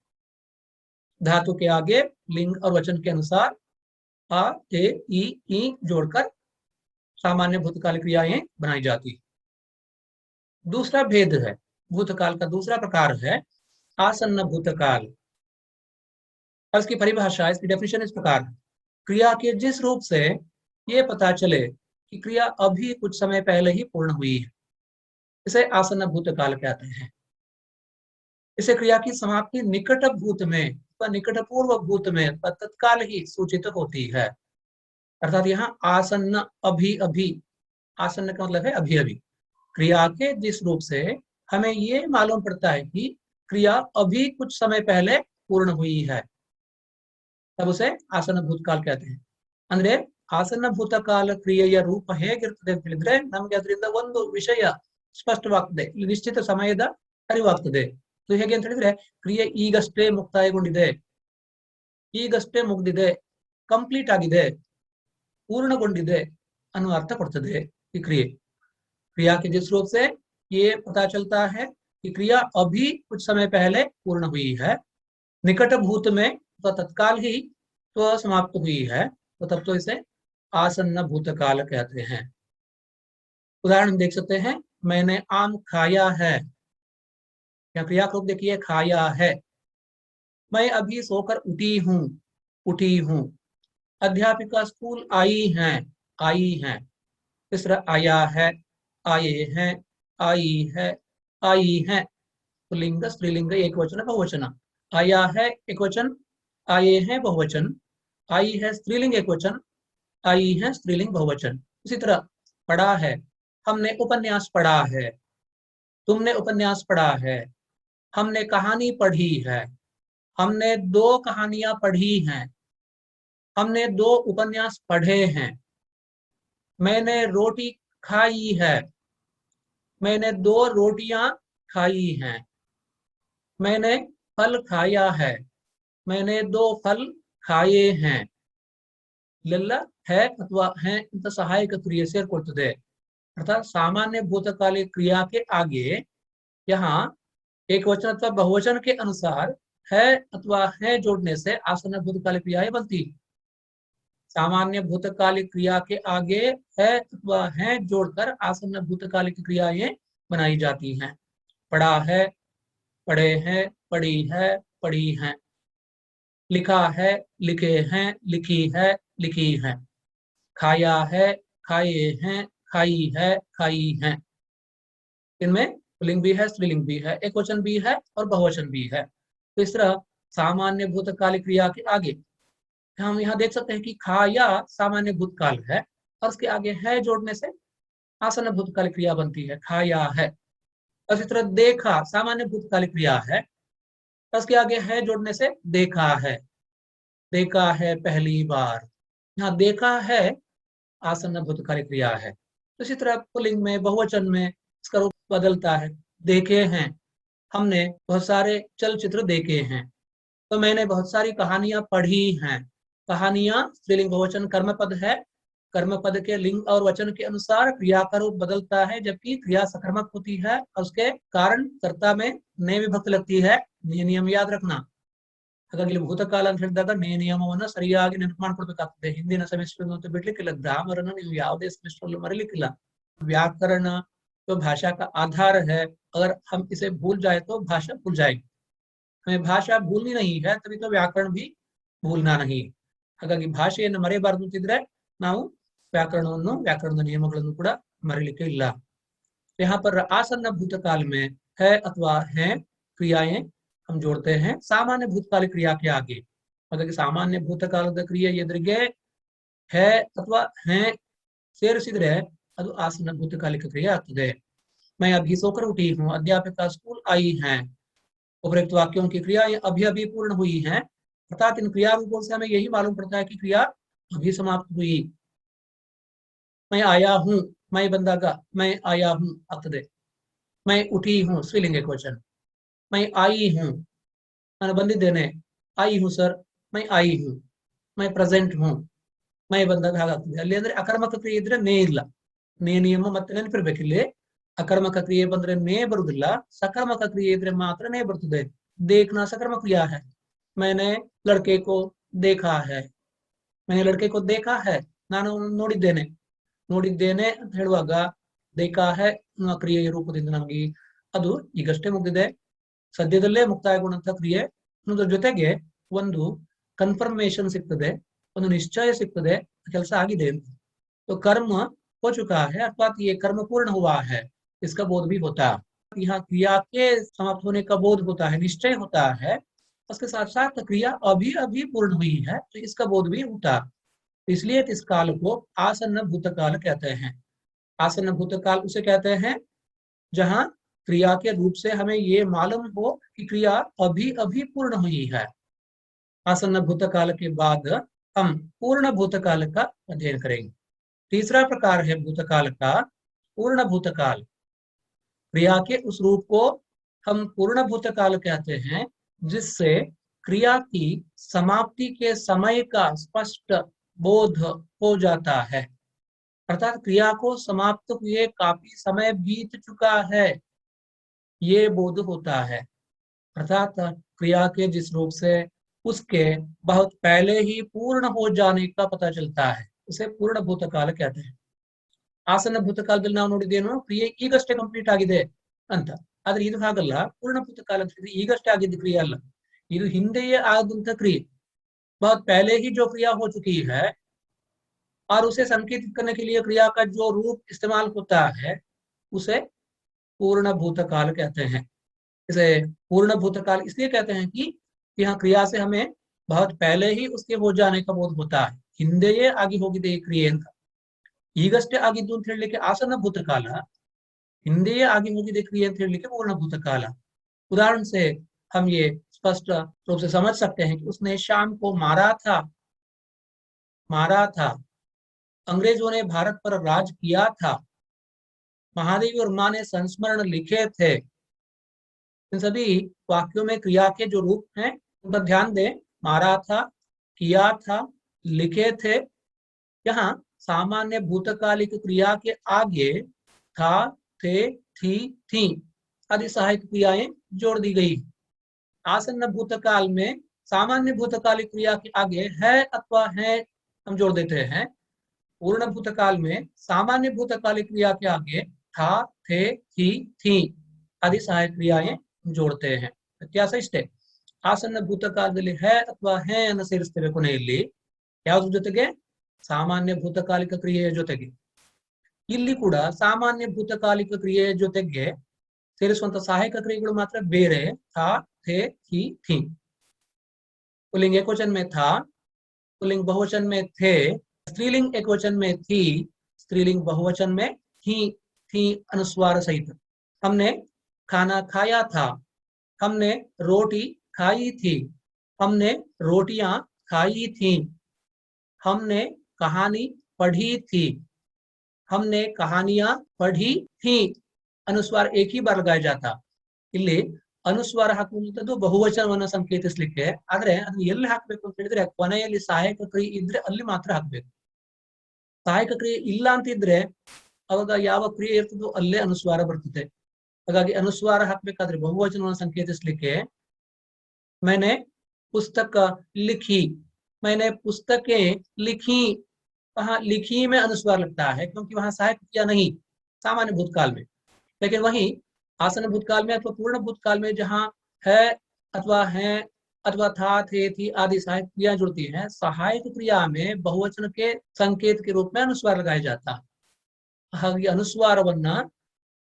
धातु के आगे लिंग और वचन के अनुसार आ, ए, ई जोड़कर सामान्य भूतकालिक क्रियाएं बनाई जाती। दूसरा भेद है, भूतकाल का दूसरा प्रकार है आसन्न भूतकाल। और इसकी परिभाषा, इसकी डेफिनेशन इस प्रकार है। क्रिया के जिस रूप से ये पता चले कि क्रिया अभी कुछ समय पहले ही पूर्ण हुई है, इसे आसन्न भूतकाल कहते हैं। इसे क्रिया की समाप्ति निकट भूत में, निकट पूर्व भूत में तत्काल ही सूचित होती है। अर्थात यहाँ आसन्न, अभी अभी, आसन्न का मतलब है अभी अभी। क्रिया के जिस रूप से हमें ये मालूम पड़ता है कि क्रिया अभी कुछ समय पहले पूर्ण हुई है, तब उसे आसन्न भूतकाल कहते हैं। ಅಂದ್ರೆ ಆಸನ್ನ ಭೂತಕಾಲ ಕ್ರಿಯೆಯ ರೂಪ ಹೇಗಿರ್ತದೆ ಅಂತ ಹೇಳಿದ್ರೆ ನಮ್ಗೆ ಅದರಿಂದ ಒಂದು ವಿಷಯ ಸ್ಪಷ್ಟವಾಗ್ತದೆ, ನಿಶ್ಚಿತ ಸಮಯದ ಅರಿವಾಗ್ತದೆ. ಹೇಗೆ ಅಂತ ಹೇಳಿದ್ರೆ ಕ್ರಿಯೆ ಈಗಷ್ಟೇ ಮುಕ್ತಾಯಗೊಂಡಿದೆ, ಈಗಷ್ಟೇ ಮುಗ್ದಿದೆ, ಕಂಪ್ಲೀಟ್ ಆಗಿದೆ, पूर्णಗೊಂಡಿದೆ ಅನ್ನುವ अर्थ ಕೊಡ್ತದೆ ಈ क्रिया। क्रिया के जिस रूप से ये पता चलता है कि क्रिया अभी कुछ समय पहले पूर्ण हुई है, निकट भूत में तो तत्काल ही तो समाप्त हुई है, तो तब तो इसे आसन्न भूतकाल कहते हैं। उदाहरण देख सकते हैं, मैंने आम खाया है, या क्रिया को देखिए खाया है। मैं अभी सोकर उठी हूँ, उठी हूँ। अध्यापिका स्कूल आई हैं, आई हैं। तीसरा आया है, आए हैं, आई है, आई है। पुल्लिंग, स्त्रीलिंग, एक वचन, बहुवचन। आया है एक वचन, आए हैं बहुवचन, आई है स्त्रीलिंग एक वचन, आई है स्त्रीलिंग बहुवचन। इसी तरह पढ़ा है, हमने उपन्यास पढ़ा है, तुमने उपन्यास पढ़ा है, हमने कहानी पढ़ी है, हमने दो कहानियां पढ़ी हैं, हमने दो उपन्यास पढ़े हैं। मैंने रोटी खाई है, मैंने दो रोटियां खाई हैं। मैंने फल खाया है, मैंने दो फल खाए हैं। ಇಲ್ಲೆಲ್ಲ है अथवा है इंत सहायक क्रिया ಸೇರ್ಕೊಳ್ತದೆ। अर्थात सामान्य भूतकालिक क्रिया के आगे यहाँ एक वचन अथवा बहुवचन के अनुसार है अथवा है जोड़ने से आसन्न भूतकालिक क्रियाएं बनती। सामान्य भूतकालिक क्रिया के आगे है अथवा है जोड़कर आसन्न भूतकालिक क्रियाएं बनाई जाती हैं। पढ़ा है, पढ़े हैं, पढ़ी है, पढ़ी हैं। लिखा है, लिखे हैं, लिखी है, लिखी है। खाया है, खाए हैं, खाई है, खाई हैं। इनमें पुल्लिंग भी है, स्त्रीलिंग भी है, एक वचन भी है और बहुवचन भी है। तो इस तरह सामान्य भूतकालिक क्रिया के आगे हम यहाँ देख सकते हैं कि खाया सामान्य भूतकाल है और उसके आगे है जोड़ने से आसन्न भूतकालिक क्रिया बनती है, खाया है। और इस तरह देखा सामान्य भूतकालिक क्रिया है, उसके आगे है जोड़ने से देखा है, देखा है पहली बार। यहाँ देखा है आसन्न भूतकालिक क्रिया है। तो इसी तरह पुल्लिंग में, बहुवचन में, इसका रूप बदलता है। देखे हैं, हमने बहुत सारे चलचित्र देखे हैं। तो मैंने बहुत सारी कहानियां पढ़ी हैं। कहानियां स्त्रीलिंग बहुवचन कर्म पद है। कर्म पद के लिंग और वचन के अनुसार क्रिया का रूप बदलता है, जबकि क्रिया सकर्मक होती है और उसके कारण कर्ता में ने विभक्ति लगती है। ये नियम याद रखना। ಹಾಗಾಗಿ ಇಲ್ಲಿ ಭೂತಕಾಲ ಅಂತ ಹೇಳಿದಾಗ ನೇ ನಿಯಮವನ್ನ ಸರಿಯಾಗಿ ನೆನಪು ಮಾಡ್ಕೊಳ್ಬೇಕಾಗ್ತದೆ. ಹಿಂದಿನ ಸೆಮಿಸ್ಟರ್ ಅಂತ ಬಿಡ್ಲಿಕ್ಕಿಲ್ಲ, ग्रामर ನೀವು ಯಾವುದೇ सेमेस्टर ಅಲ್ಲೂ ಮರೀಲಿಕ್ಕಿಲ್ಲ. व्याकरण तो भाषा का आधार है, अगर हम इसे भूल जाए तो भाषा भूल जाएगी। हमें भाषा भूलनी नहीं है, तभी तो व्याकरण भी भूलना नहीं। ಹಾಗಾಗಿ ಭಾಷೆಯನ್ನು ಮರೆಯಬಾರದು ಅಂತಿದ್ರೆ ನಾವು ವ್ಯಾಕರಣದ ನಿಯಮಗಳನ್ನು ಕೂಡ ಮರೀಲಿಕ್ಕೆ ಇಲ್ಲ। यहाँ पर आसन्न भूतकाल में है अथवा हैं क्रियाएं हम जोड़ते हैं सामान्य भूतकालिक क्रिया के आगे। ಹಾಗಾಗಿ ಸಾಮಾನ್ಯ ಭೂತಕಾಲದ ಕ್ರಿಯೆ ಎದುರಿಗೆ है अथवा हैं ಸೇರಿಸಿದ್ರೆ ಅದು ಆಸನ್ನ ಭೂತಕಾಲಿಕ ಕ್ರಿಯೆ ಆಗ್ತದೆ। मैं अभी सोकर उठी हूँ, अध्यापिका स्कूल आई हैं। उपरोक्त वाक्यों की क्रियाएं अभी अभी पूर्ण हुई हैं, अर्थात इन क्रिया रूपों से हमें यही मालूम पड़ता है कि क्रिया अभी समाप्त हुई। मैं आया हूँ, मैं बंदागा मैं आया हूँ ಆಗ್ತದೆ। मैं उठी हूँ स्त्रीलिंग एकवचन। मैं आई हूँ, ನಾನು ಬಂದಿದ್ದೇನೆ। आई हूँ सर, मैं आई हूँ। मैं प्रेजेंट हूँ, मैं ಬಂದಾಗ ಹಾಗಾಗ್ತದೆ। ಅಲ್ಲಿ ಅಂದ್ರೆ ಅಕರ್ಮಕ ಕ್ರಿಯೆ ಇದ್ರೆ ನೇ ಇಲ್ಲ, ನೇ ನಿಯಮ ಮತ್ತೆ ನೆನಪಿರ್ಬೇಕು। ಇಲ್ಲಿ ಅಕರ್ಮಕ ಕ್ರಿಯೆ ಬಂದ್ರೆ ನೇ ಬರುದಿಲ್ಲ, सकर्मक क्रिये इದ್ರೆ ಮಾತ್ರ ನೇ ಬರ್ತದೆ। देखना सकर्मक क्रिया है। मैंने लड़के को देखा है, मैंने लड़के को देखा है, ನಾನು ನೋಡಿದ್ದೇನೆ। ನೋಡಿದ್ದೇನೆ ಅಂತ ಹೇಳುವಾಗ देखा है ಕ್ರಿಯೆಯ ರೂಪದಿಂದ ನಮಗೆ ಅದು ಈಗಷ್ಟೇ ಮುಗಿದಿದೆ, ಸದ್ಯದಲ್ಲೇ ಮುಕ್ತಾಯಗೊಂಡಂತ ಕ್ರಿಯೆ। ಅನ್ನೋದ್ರ ಜೊತೆಗೆ ಒಂದು ಕನ್ಫರ್ಮೇಶನ್ ಸಿಗ್ತದೆ, ಒಂದು ನಿಶ್ಚಯ ಸಿಗ್ತದೆ, ಕೆಲಸ ಆಗಿದೆ ಅಂತ। तो कर्म हो चुका है अर्थात ये कर्म पूर्ण हुआ है, इसका बोध भी होता है। यहाँ क्रिया के समाप्त होने का बोध होता है, निश्चय होता है। उसके साथ साथ क्रिया अभी अभी पूर्ण हुई है, तो इसका बोध भी होता। इसलिए इस काल को आसन्न भूतकाल कहते हैं। आसन्न भूतकाल उसे कहते हैं जहां क्रिया के रूप से हमें ये मालूम हो कि क्रिया अभी अभी पूर्ण हुई है। आसन्न भूतकाल के बाद हम पूर्ण भूतकाल का अध्ययन करेंगे। तीसरा प्रकार है भूतकाल का पूर्ण भूतकाल। क्रिया के उस रूप को हम पूर्ण भूतकाल कहते हैं जिससे क्रिया की समाप्ति के समय का स्पष्ट बोध हो जाता है। अर्थात क्रिया को समाप्त हुए काफी समय बीत चुका है, ये बोध होता है। अर्थात क्रिया के जिस रूप से उसके बहुत पहले ही पूर्ण हो जाने का पता चलता है, उसे पूर्ण भूतकाल कहते हैं। ಆಸನ್ನ ಭೂತಕಾಲದಲ್ಲಿ ನಾವು ನೋಡಿದ್ದೇನು, ಕ್ರಿಯೆ ಈಗಷ್ಟೇ ಕಂಪ್ಲೀಟ್ ಆಗಿದೆ ಅಂತ। ಆದ್ರೆ ಇದು ಹಾಗಲ್ಲ, पूर्ण भूतकाल ಅಂತ ಹೇಳಿದ್ರೆ ಈಗಷ್ಟೇ ಆಗಿದ್ದ ಕ್ರಿಯೆ ಅಲ್ಲ, ಇದು ಹಿಂದೆಯೇ ಆದಂತ ಕ್ರಿಯೆ। बहुत पहले ही जो क्रिया हो चुकी है और उसे संकेतित करने के लिए क्रिया का जो रूप इस्तेमाल होता है उसे पूर्ण भूतकाल कहते हैं। इसे पूर्ण भूतकाल इसलिए कहते हैं कि यहाँ क्रिया से हमें बहुत पहले ही उसके हो जाने का बोध होता है, ಹಿಂದೆಯೇ ಆಗಿ ಹೋಗಿದೆ ಈ ಕ್ರಿಯೆ ಅಂತ। ಈಗಷ್ಟೇ ಆಗಿದ್ದು ಅಂತ ಹೇಳಲಿಕ್ಕೆ ಆಸನ್ನ ಭೂತಕಾಲ, ಹಿಂದೆಯೇ ಆಗಿ ಹೋಗಿದೆ ಕ್ರಿಯೆ ಅಂತ ಹೇಳಲಿಕ್ಕೆ पूर्ण भूतकाल। उदाहरण से हम ये स्पष्ट रूप से समझ सकते हैं कि उसने शाम को मारा था। अंग्रेजों ने भारत पर राज किया था। महादेवी और माँ ने संस्मरण लिखे थे। इन सभी वाक्यों में क्रिया के जो रूप हैं उन पर ध्यान दें। मारा था, किया था, लिखे थे। यहाँ सामान्य भूतकालिक क्रिया के आगे था, थे, थी, थी आदि सहायक क्रियाएं जोड़ दी गई। आसन्न भूतकाल में सामान्य भूतकालिक क्रिया के आगे है अथवा है हम जोड़ देते हैं। पूर्ण भूतकाल में सामान्य भूतकालिक क्रिया के आगे था, थे, थी, थी आदि सहायक क्रियाएं जोड़ते हैं। ವ್ಯತ್ಯಾಸ ಇಷ್ಟೇ, ಆಸನ್ನ ಭೂತಕಾಲದಲ್ಲಿ है ಅಥವಾ है ಅನ್ನು ಸೇರಿಸ್ತೇವೆ ಕೊನೆಯಲ್ಲಿ, ಯಾವ್ದ್ರ ಜೊತೆಗೆ, ಸಾಮಾನ್ಯ ಭೂತಕಾಲಿಕ ಕ್ರಿಯೆಯ ಜೊತೆಗೆ। ಇಲ್ಲಿ ಕೂಡ ಸಾಮಾನ್ಯ ಭೂತಕಾಲಿಕ ಕ್ರಿಯೆಯ ಜೊತೆಗೆ ಸೇರಿಸುವಂತ ಸಹಾಯಕ ಕ್ರಿಯೆಗಳು ಮಾತ್ರ ಬೇರೆ, था, थे, थी, थी। पुल्लिंग एकवचन में था, पुल्लिंग बहुवचन में थे, स्त्रीलिंग एकवचन में थी, स्त्रीलिंग बहुवचन में थी अनुस्वार सहित। हमने खाना खाया था, हमने रोटी खाई थी, हमने रोटियां खाई थी, हमने कहानी पढ़ी थी, हमने कहानियां पढ़ी थी ಅನುಸ್ವಾರ एक ही बार लगाया जाता. ಇಲ್ಲಿ ಅನುಸ್ವಾರ ಹಾಕುವಂತದ್ದು ಬಹುವಚನವನ್ನ ಸಂಕೇತಿಸಲಿಕ್ಕೆ. ಆದ್ರೆ ಅದನ್ನ ಎಲ್ಲಿ ಹಾಕ್ಬೇಕು ಅಂತ ಹೇಳಿದ್ರೆ ಕೊನೆಯಲ್ಲಿ ಸಹಾಯಕ ಕ್ರಿಯೆ ಇದ್ರೆ ಅಲ್ಲಿ ಮಾತ್ರ ಹಾಕ್ಬೇಕು. ಸಹಾಯಕ ಕ್ರಿಯೆ ಇಲ್ಲ ಅಂತಿದ್ರೆ ಅವಾಗ ಯಾವ ಕ್ರಿಯೆ ಇರ್ತದೋ ಅಲ್ಲೇ ಅನುಸ್ವಾರ ಬರ್ತದೆ. ಹಾಗಾಗಿ ಅನುಸ್ವಾರ ಹಾಕ್ಬೇಕಾದ್ರೆ ಬಹುವಚನವನ್ನು ಸಂಕೇತಿಸಲಿಕ್ಕೆ मैंने पुस्तक लिखी, मैंने पुस्तकें लिखी. वहां लिखी में अनुस्वार लगता है क्योंकि वहां सहायक क्रिया नहीं सामान्य भूतकाल में. लेकिन वहीं आसन भूतकाल में अथवा पूर्ण भूतकाल में जहां है अथवा है अथवा था थे थी आदि सहायक क्रिया जुड़ती हैं, सहायक क्रिया में बहुवचन के संकेत के रूप में अनुस्वार लगाया जाता. ಹಾಗೆ ಅನುಸ್ವಾರವನ್ನ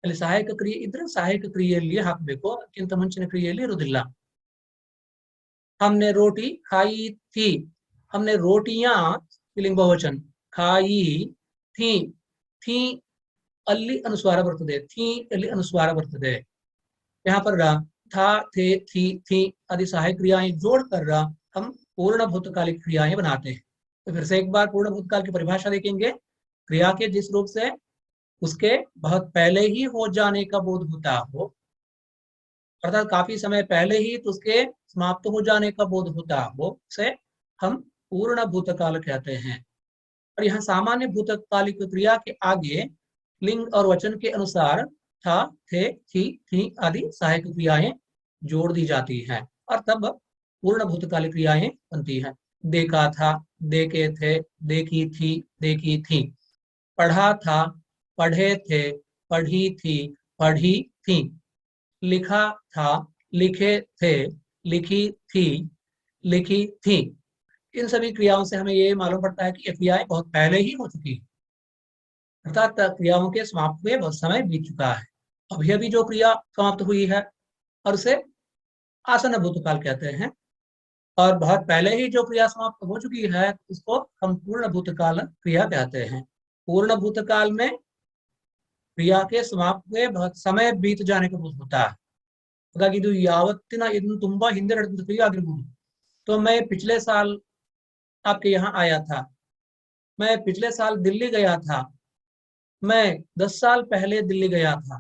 ಅಲ್ಲಿ ಸಹಾಯಕ ಕ್ರಿಯೆ ಇದ್ರೆ ಸಹಾಯಕ ಕ್ರಿಯೆಯಲ್ಲಿ ಹಾಕಬೇಕು, ಅದಕ್ಕಿಂತ ಮುಂಚಿನ ಕ್ರಿಯೆಯಲ್ಲಿ ಇರುವುದಿಲ್ಲ. हमने रोटी खाई थी, हमने रोटियां लिंग बहुवचन खाई थी ಅಲ್ಲಿ ಅನುಸ್ವಾರ ಬರ್ತದೆ, ಥी ಅಲ್ಲಿ ಅನುಸ್ವಾರ ಬರ್ತದೆ. यहाँ पर था थे थी आदि सहायक क्रियाएं जोड़कर हम पूर्ण भूतकालिक क्रियाएं बनाते हैं. तो फिर से एक बार पूर्ण भूतकाल की परिभाषा देखेंगे. क्रिया के जिस रूप से उसके बहुत पहले ही हो जाने का बोध होता हो, अर्थात काफी समय पहले ही तो उसके समाप्त हो जाने का बोध होता हो, उसे हम पूर्ण भूतकाल कहते हैं. और यहाँ सामान्य भूतकालिक क्रिया के आगे लिंग और वचन के अनुसार था थे थी आदि सहायक क्रियाएं जोड़ दी जाती हैं और तब पूर्ण भूतकालिक क्रियाएं बनती हैं. देखा था, देखे थे, देखी थी. पढ़ा था, पढ़े थे, पढ़ी थी. लिखा था, लिखे थे, लिखी थी. इन सभी क्रियाओं से हमें ये मालूम पड़ता है कि ये क्रियाएं बहुत पहले ही हो चुकी है, अर्थात क्रियाओं के समाप्त हुए बहुत समय बीत चुका है. अभी अभी जो क्रिया समाप्त हुई है और उसे आसन्न भूतकाल कहते हैं, और बहुत पहले ही जो क्रिया समाप्त हो चुकी है उसको हम पूर्ण भूतकाल क्रिया कहते हैं. पूर्ण भूतकाल में क्रिया के समाप्त हुए बहुत समय बीत जाने का बोध होता है. ಹಾಗಾಗಿ ಇದು ಯಾವತ್ತಿನ ಇದನ್ನು ತುಂಬಾ ಹಿಂದೆ ನಡೆದ ಕ್ರಿಯೆ ಆಗಿರಬಹುದು. तो मैं पिछले साल आपके यहाँ आया था, मैं पिछले साल दिल्ली गया था, मैं 10 साल पहले दिल्ली गया था,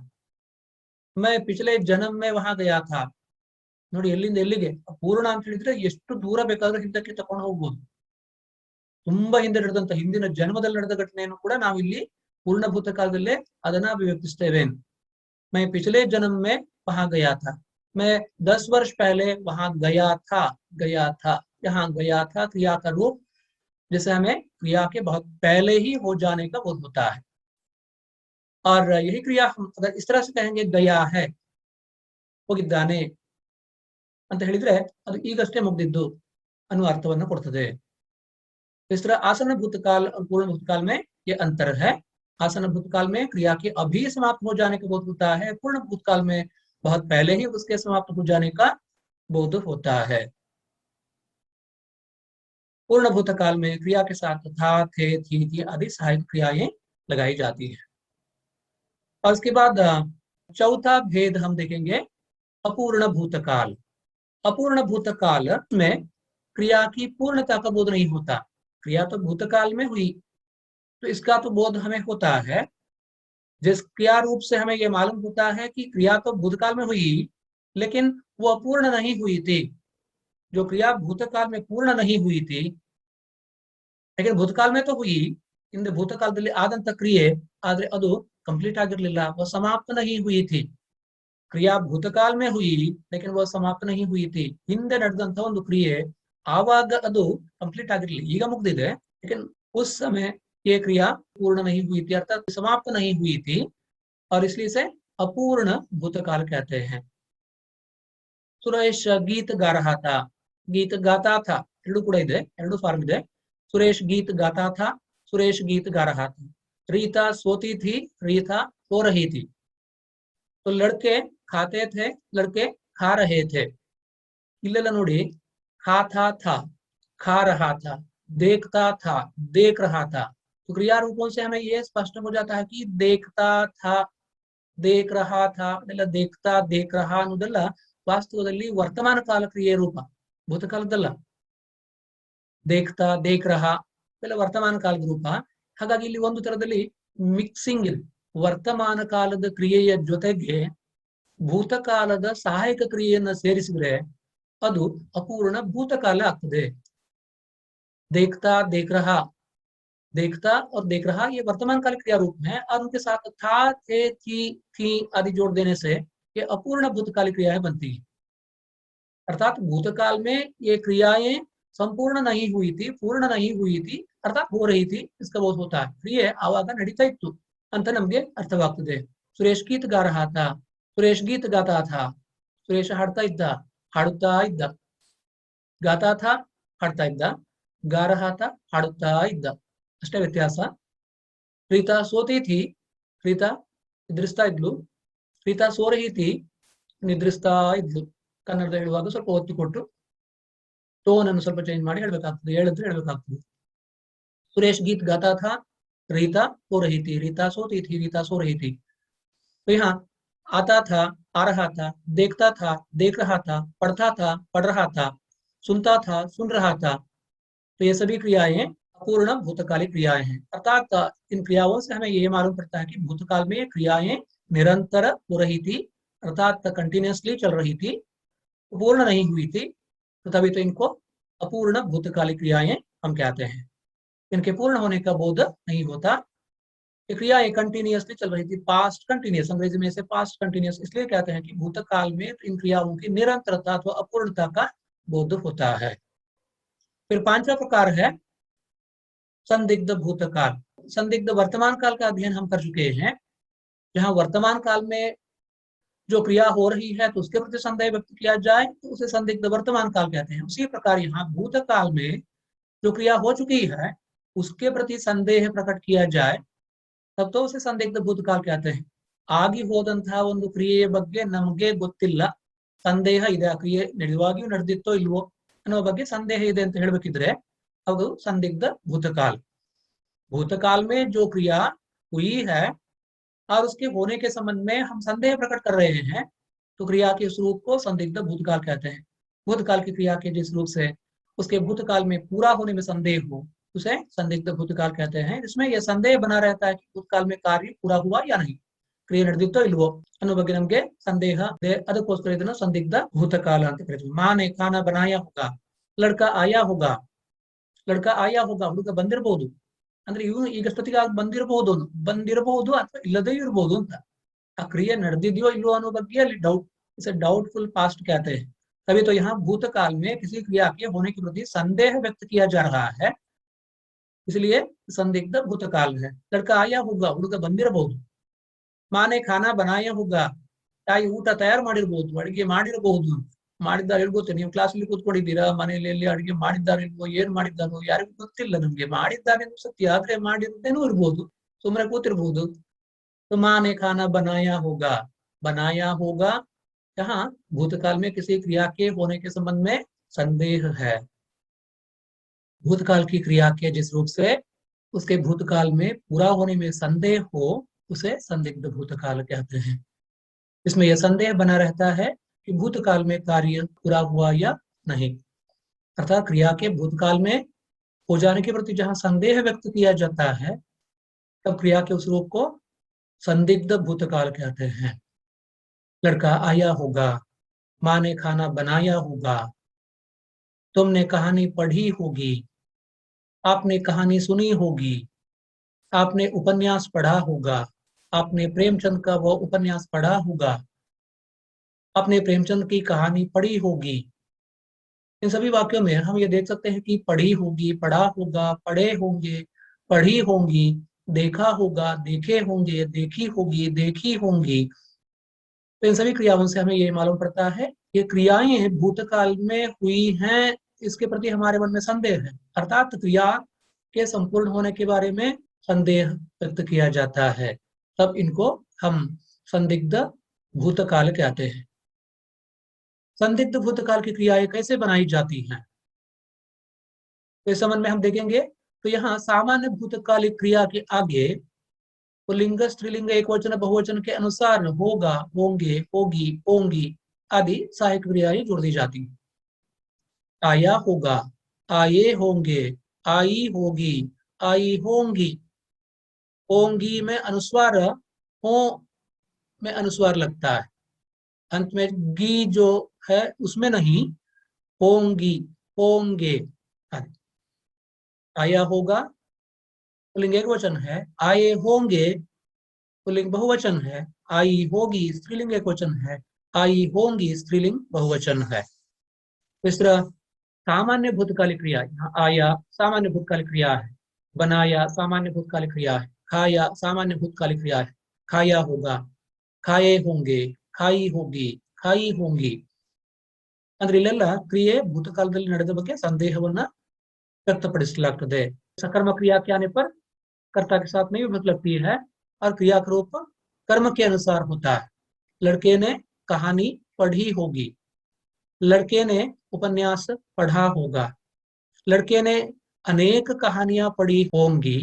मैं पिछले जन्म में वहां गया था. ನೋಡಿ ಎಲ್ಲಿಂದ ಎಲ್ಲಿಗೆ ಪೂರ್ಣ ಅಂತ ಹೇಳಿದ್ರೆ ಎಷ್ಟು ದೂರ ಬೇಕಾದ್ರೂ ಹಿಂದಕ್ಕೆ ತಕೊಂಡು ಹೋಗ್ಬೋದು. ತುಂಬಾ ಹಿಂದೆ ನಡೆದಂತ ಹಿಂದಿನ ಜನ್ಮದಲ್ಲಿ ನಡೆದ ಘಟನೆಯನ್ನು ಕೂಡ ನಾವು ಇಲ್ಲಿ पूर्ण भूतकालದಲ್ಲೇ ಅದನ್ನ ಅಭಿವ್ಯಕ್ತಿಸ್ತೇವೆ. मैं पिछले जन्म में वहां गया था, मैं 10 वर्ष पहले वहां गया था. यहाँ गया था क्रिया का रूप जिसे हमें क्रिया के बहुत पहले ही हो जाने का बोध होता है. और यही क्रिया हम अगर इस तरह से कहेंगे गया है, ಹೋಗಿದ್ದಾನೆ ಅಂತ ಹೇಳಿದ್ರೆ ಅದು ಈಗಷ್ಟೇ ಮುಗಿದಿದ್ದು ಅನ್ನುವ ಅರ್ಥವನ್ನು ಕೊಡ್ತದೆ. इस तरह आसन्न भूतकाल और पूर्ण भूतकाल में ये अंतर है. आसन्न भूतकाल में क्रिया के अभी समाप्त हो जाने का बोध होता है, पूर्ण भूतकाल में बहुत पहले ही उसके समाप्त हो जाने का बोध होता है. पूर्ण भूतकाल में क्रिया के साथ था थे थी आदि सहायक क्रियाएं लगाई जाती है. और उसके बाद चौथा भेद हम देखेंगे अपूर्ण भूतकाल. अपूर्ण भूतकाल में क्रिया की पूर्णता का बोध नहीं होता. क्रिया तो भूतकाल में हुई तो इसका तो बोध हमें होता है. जिस क्रिया रूप से हमें यह मालूम होता है कि क्रिया तो भूतकाल में हुई लेकिन वो अपूर्ण नहीं हुई थी. जो क्रिया भूतकाल में पूर्ण नहीं हुई थी लेकिन भूतकाल में तो हुई, ಇಂದು ಭೂತಕಾಲದಲ್ಲಿ ಆದಂತ ಕ್ರಿಯೆ ಆದ್ರೆ ಅದು ಕಂಪ್ಲೀಟ್ ಆಗಿರಲಿಲ್ಲ, वो समाप्त नहीं हुई थी. क्रिया भूतकाल में हुई लेकिन वो समाप्त नहीं हुई थी. ಹಿಂದೆ ನಡೆದಂತ ಒಂದು ಕ್ರಿಯೆ ಆವಾಗ ಅದು ಕಂಪ್ಲೀಟ್ ಆಗಿರಲಿಲ್ಲ, ಈಗ ಮುಗಿದಿದೆ, लेकिन उस समय ये क्रिया पूर्ण नहीं हुई थी अर्थात समाप्त नहीं हुई थी और इसलिए इसे अपूर्ण भूतकाल कहते हैं. सुरेश गीत गा रहा था, गीत गाता था ಎರಡು ಕೂಡ ಇದೆ, ಎರಡು ಫಾರ್ಮ್ ಇದೆ. सुरेश गीत गाता था, सुरेश गीत गा रहा था. रीता सोती थी, रीता सो रही थी. तो लड़के खाते थे, लड़के खा रहे थे. ಇಲ್ಲೆಲ್ಲ ನೋಡಿ खाता था, खा रहा था, देखता था, देख रहा था. तो क्रिया रूपों से हमें यह स्पष्ट हो जाता है कि देखता था, देख रहा था, देखता देख रहा ಅನ್ನೋದೆಲ್ಲ ವಾಸ್ತವದಲ್ಲಿ ವರ್ತಮಾನ ಕಾಲ ಕ್ರಿಯೆ ರೂಪ, ಭೂತಕಾಲದಲ್ಲ. देखता देख रहा ಇವೆಲ್ಲ ವರ್ತಮಾನ ಕಾಲದ ರೂಪ. ಹಾಗಾಗಿ ಇಲ್ಲಿ ಒಂದು ತರದಲ್ಲಿ ಮಿಕ್ಸಿಂಗ್ ಇದೆ, ವರ್ತಮಾನ ಕಾಲದ ಕ್ರಿಯೆಯ ಜೊತೆಗೆ ಭೂತಕಾಲದ ಸಹಾಯಕ ಕ್ರಿಯೆಯನ್ನು ಸೇರಿಸಿದ್ರೆ ಅದು ಅಪೂರ್ಣ ಭೂತಕಾಲ ಆಗ್ತದೆ. देखता देख रहा, देखता और देख रहा ये वर्तमान काल क्रिया रूप में और उनके साथ था, थे, थी आदि जोड़ देने से ये अपूर्ण भूतकालिक क्रियाएं बनती है। अर्थात भूतकाल में ये क्रियाएं संपूर्ण नहीं हुई थी, पूर्ण नहीं हुई थी, अर्थात हो रही थी, इसका बोध होता है. क्रिये आवाग नड़ीता इत्तु ಅಂತ ನಮಗೆ ಅರ್ಥವಾಗ್ತದೆ. ಸುರೇಶ್ ಗೀತ್ गा रहा था, ಸುರೇಶ್ ಗೀತ್ गाता था, ಸುರೇಶ ಹಾಡ್ತಾ ಇದ್ದ, ಹಾಡುತ್ತಾ ಇದ್ದ. गाता था ಹಾಡ್ತಾ ಇದ್ದ, गा रहा था ಹಾಡುತ್ತಾ ಇದ್ದ. ಅಷ್ಟೇ ವ್ಯತ್ಯಾಸ. ಪ್ರೀತಾ ಸೋತಿ ಥಿ, ಪ್ರೀತಾ ನಿದ್ರಿಸ್ತಾ ಇದ್ಲು, ಪ್ರೀತಾ ಸೋ ರಹಿ ಥಿ, ನಿದ್ರಿಸ್ತಾ ಇದ್ಲು. ಕನ್ನಡದ ಹೇಳುವಾಗ ಸ್ವಲ್ಪ ಒತ್ತು ಕೊಟ್ಟು ಟೋನ್ ಅನ್ನು ಸ್ವಲ್ಪ ಚೇಂಜ್ ಮಾಡಿ ಹೇಳಬೇಕಾಗ್ತದೆ, ಹೇಳಿದ್ರೆ ಹೇಳಬೇಕಾಗ್ತದೆ. सुरेश गीत गाता था, रीता सो रही थी, रीता सोती थी, रीता सो रही थी. तो यहाँ आता था, आ रहा था, देखता था, देख रहा था, पढ़ता था, पढ़ रहा था, सुनता था, सुन रहा था. तो ये सभी क्रियाएं अपूर्ण भूतकालिक क्रियाएं हैं. अर्थात इन क्रियाओं से हमें ये मालूम पड़ता है कि भूतकाल में क्रियाएं निरंतर हो रही थी, अर्थात कंटिन्यूसली चल रही थी, पूर्ण नहीं हुई थी. तो तभी तो इनको अपूर्ण भूतकालिक क्रियाएं हम कहते हैं. इनके पूर्ण होने का बोध नहीं होता. क्रियाएं कंटिन्यूअसली चल रही थी, पास्ट कंटिन्यूअस, अंग्रेजी में से पास्ट कंटिन्यूअस इसलिए कहते हैं कि भूतकाल में इन क्रियाओं की निरंतरता अथवा अपूर्णता का बोध होता है. फिर पांचवा प्रकार है संदिग्ध भूतकाल. संदिग्ध वर्तमान काल का अध्ययन हम कर चुके हैं, जहां वर्तमान काल में जो क्रिया हो रही है तो उसके प्रति संदेह व्यक्त किया जाए तो उसे संदिग्ध वर्तमान काल कहते हैं. उसी प्रकार यहाँ भूतकाल में जो क्रिया हो चुकी है उसके प्रति संदेह प्रकट किया जाए तब तो उसे संदिग्ध भूतकाल कहते हैं. ಆಗಿ ಹೋದಂತಹ ಒಂದು ಕ್ರಿಯೆಯ ಬಗ್ಗೆ ನಮಗೆ ಗೊತ್ತಿಲ್ಲ, ಸಂದೇಹ ಇದೆ, ಆ ಕ್ರಿಯೆ ನಿಜವಾಗಿಯೂ ನಡೆದಿತ್ತೋ ಇಲ್ವೋ ಅನ್ನೋ ಬಗ್ಗೆ ಸಂದೇಹ ಇದೆ ಅಂತ ಹೇಳಬೇಕಿದ್ರೆ ಅದು संदिग्ध भूतकाल. भूतकाल में जो क्रिया हुई है और उसके होने के संबंध में हम संदेह प्रकट कर रहे हैं तो क्रिया के इस रूप को संदिग्ध भूतकाल कहते हैं. भूतकाल की क्रिया के जिस रूप से उसके भूतकाल में पूरा होने में संदेह हो उसे संदिग्ध भूतकाल कहते हैं. इसमें यह संदेह बना रहता है कि भूतकाल में कार्य पूरा हुआ या नहीं, ಕ್ರಿಯೆ ನಡೆದಿತ್ತೋ ಇಲ್ವೋ ಅನ್ನೋ ಬಗ್ಗೆ ನಮಗೆ ಸಂದೇಹ ಇದೆ. ಅದಕ್ಕೋಸ್ಕರ ಇದನ್ನು ಸಂದಿಗ್ಧ ಭೂತಕಾಲ ಅಂತ ಕರೀತೀವಿ. माँ ने खाना बनाया होगा, लड़का आया होगा, लड़का आया होगा ಹುಡುಗ ಬಂದಿರಬಹುದು ಅಂದ್ರೆ ಇವನು ಈಗಷ್ಟೊತ್ತಿಗೆ ಬಂದಿರಬಹುದು ಅಥವಾ ಇಲ್ಲದೇ ಇರಬಹುದು ಅಂತ. ಆ ಕ್ರಿಯೆ ನಡೆದಿದೆಯೋ ಇಲ್ವೋ ಅನ್ನೋ ಬಗ್ಗೆ ಅಲ್ಲಿ डाउट, इसे डाउटफुल पास्ट कहते हैं. तभी तो यहाँ भूतकाल में किसी क्रिया के होने के प्रति संदेह व्यक्त किया जा रहा है, इसलिए संदिग्ध भूतकाल है. लड़का आया होगा ಹುಡುಗ ಬಂದಿರಬಹುದು. माँ ने खाना बनाया होगा, ತಾಯಿ ಊಟ ತಯಾರು ಮಾಡಿರಬಹುದು, ಅಡಿಗೆ ಮಾಡಿರಬಹುದು. ಮಾಡಿದ್ದಾರೆ ಗೊತ್ತು, ನೀವು ಕ್ಲಾಸಲ್ಲಿ ಕೂತ್ಕೊಂಡಿದ್ದೀರಾ, ಮನೆಯಲ್ಲಿ ಅಡಿಗೆ ಮಾಡಿದ್ದಾರೆ ಇಲ್ವೋ, ಏನ್ ಮಾಡಿದ್ದಾರೋ ಯಾರಿಗೂ ಗೊತ್ತಿಲ್ಲ. ನಮ್ಗೆ ಮಾಡಿದ್ದಾನೆ ಸತ್ಯ, ಆದ್ರೆ ಮಾಡಿರುತ್ತೇನೂ ಇರ್ಬೋದು, ಸುಮ್ಮನೆ ಕೂತಿರ್ಬಹುದು. तो माँ ने खाना बनाया होगा, बनाया होगा यहाँ भूतकाल में किसी क्रिया के होने के संबंध में संदेह है. भूतकाल की क्रिया के जिस रूप से उसके भूतकाल में पूरा होने में संदेह हो उसे संदिग्ध भूतकाल कहते हैं. इसमें यह संदेह बना रहता है कि भूतकाल में कार्य पूरा हुआ या नहीं. अर्थात क्रिया के भूतकाल में हो जाने के प्रति जहां संदेह व्यक्त किया जाता है तब क्रिया के उस रूप को संदिग्ध भूतकाल कहते हैं. लड़का आया होगा, माँ ने खाना बनाया होगा, तुमने कहानी पढ़ी होगी, आपने कहानी सुनी होगी, आपने उपन्यास पढ़ा होगा, आपने प्रेमचंद का वो उपन्यास पढ़ा होगा, आपने प्रेमचंद की कहानी पढ़ी होगी. इन सभी वाक्यों में हम ये देख सकते हैं कि पढ़ी होगी, पढ़ा होगा, पढ़े होंगे, पढ़ी होंगी, देखा होगा, देखे होंगे, देखी होगी, देखी होंगी. तो इन सभी क्रियाओं से हमें ये मालूम पड़ता है ये क्रियाएं भूतकाल में हुई हैं, इसके प्रति हमारे मन में संदेह है. अर्थात क्रिया के संपूर्ण होने के बारे में संदेह व्यक्त किया जाता है, तब इनको हम संदिग्ध भूतकाल कहते हैं. संदिग्ध भूतकाल की क्रियाएं कैसे बनाई जाती हैं तो इस संबंध में हम देखेंगे. तो यहाँ सामान्य भूतकालिक क्रिया के आगे पुल्लिंग, स्त्रीलिंग, एक वचन, बहुवचन के अनुसार होगा, होंगे, होगी, होंगी आदि सहायक क्रियाएं जोड़ दी जाती हैं. आया होगा, आए होंगे, आई होगी, आई होंगी. होंगी में अनुस्वार हो में अनुस्वार लगता है, अंत में गी जो है उसमें नहीं, होंगी, होंगे आदि। आया होगा पुल्लिंग एक वचन है, आए होंगे पुल्लिंग बहुवचन है, आई होगी स्त्रीलिंग एक वचन है, आई होंगी स्त्रीलिंग बहुवचन है। तीसरा सामान्य भूतकालिक क्रिया, यहाँ आया सामान्य भूतकालिक क्रिया है, बनाया सामान्य भूतकालिक क्रिया है, खाया सामान्य भूतकालिक क्रिया है, खाया होगा, खाए होंगे, खाई होगी, खाई होंगी। ಅಂದ್ರೆ ಇಲ್ಲೆಲ್ಲ ಕ್ರಿಯೆ ಭೂತಕಾಲದಲ್ಲಿ ನಡೆದ ಬಗ್ಗೆ ಸಂದೇಹವನ್ನ व्यक्तಪಡಿಸಲಾಗ್ತದೆ। सकर्मक क्रिया के आने पर कर्ता के साथ नहीं विभक्ति लगती है और क्रिया का रूप कर्म के अनुसार होता है। लड़के ने कहानी पढ़ी होगी, लड़के ने उपन्यास पढ़ा होगा, लड़के ने अनेक कहानियां पढ़ी होंगी,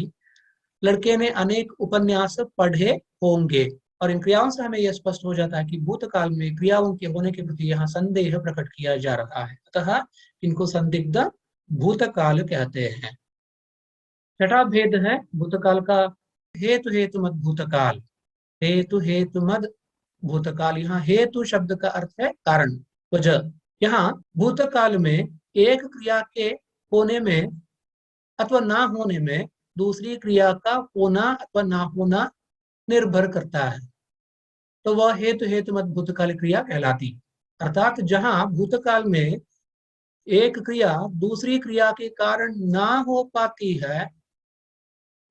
लड़के ने अनेक उपन्यास पढ़े होंगे। और इन क्रियाओं से हमें यह स्पष्ट हो जाता है कि भूतकाल में क्रियाओं के होने के प्रति यहाँ संदेह प्रकट किया जा रहा है, अतः इनको संदिग्ध भूतकाल कहते हैं। छठा भेद है भूतकाल का, हेतु हेतु मद भूतकाल। हेतु हेतु मद भूतकाल, यहाँ हेतु शब्द का अर्थ है कारण, वजह। यहाँ भूतकाल में एक क्रिया के होने में अथवा ना होने में दूसरी क्रिया का होना अथवा ना होना निर्भर करता है, तो वह हेतु हेतु मत भूतकाल क्रिया कहलाती। अर्थात जहां भूतकाल में एक क्रिया दूसरी क्रिया के कारण ना हो पाती है,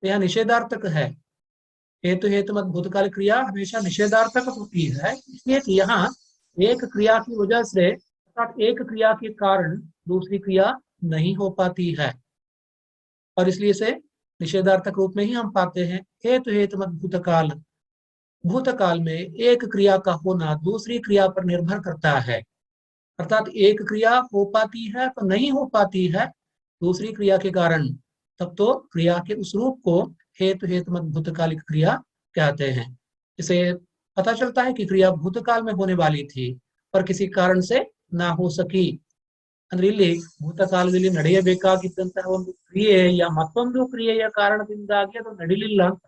यह निषेधार्थक है। हेतु हेतु मत भूतकाल क्रिया हमेशा निषेधार्थक होती है, इसलिए कि यहाँ एक क्रिया की वजह से अर्थात एक क्रिया के कारण दूसरी क्रिया नहीं हो पाती है, और इसलिए से निषेधार्थक रूप में ही हम पाते हैं हेतु हेतु मत भूतकाल। भूतकाल में एक क्रिया का होना दूसरी क्रिया पर निर्भर करता है, अर्थात एक क्रिया हो पाती है तो नहीं हो पाती है दूसरी क्रिया के कारण, तब तो क्रिया के उस रूप को हेतु हेतु मत भूतकालिक क्रिया कहते हैं। इसे पता चलता है कि क्रिया भूतकाल में होने वाली थी पर किसी कारण से ना हो सकी। ಅಂದ್ರೆ ಇಲ್ಲಿ ಭೂತಕಾಲದಲ್ಲಿ ನಡೆಯಬೇಕಾಗಿದ್ದಂತಹ ಒಂದು ಕ್ರಿಯೆ या ಮತ್ತೊಂದು ಕ್ರಿಯೆಯ ಕಾರಣದಿಂದಾಗಿ ಅದು ನಡೀಲಿಲ್ಲ ಅಂತ।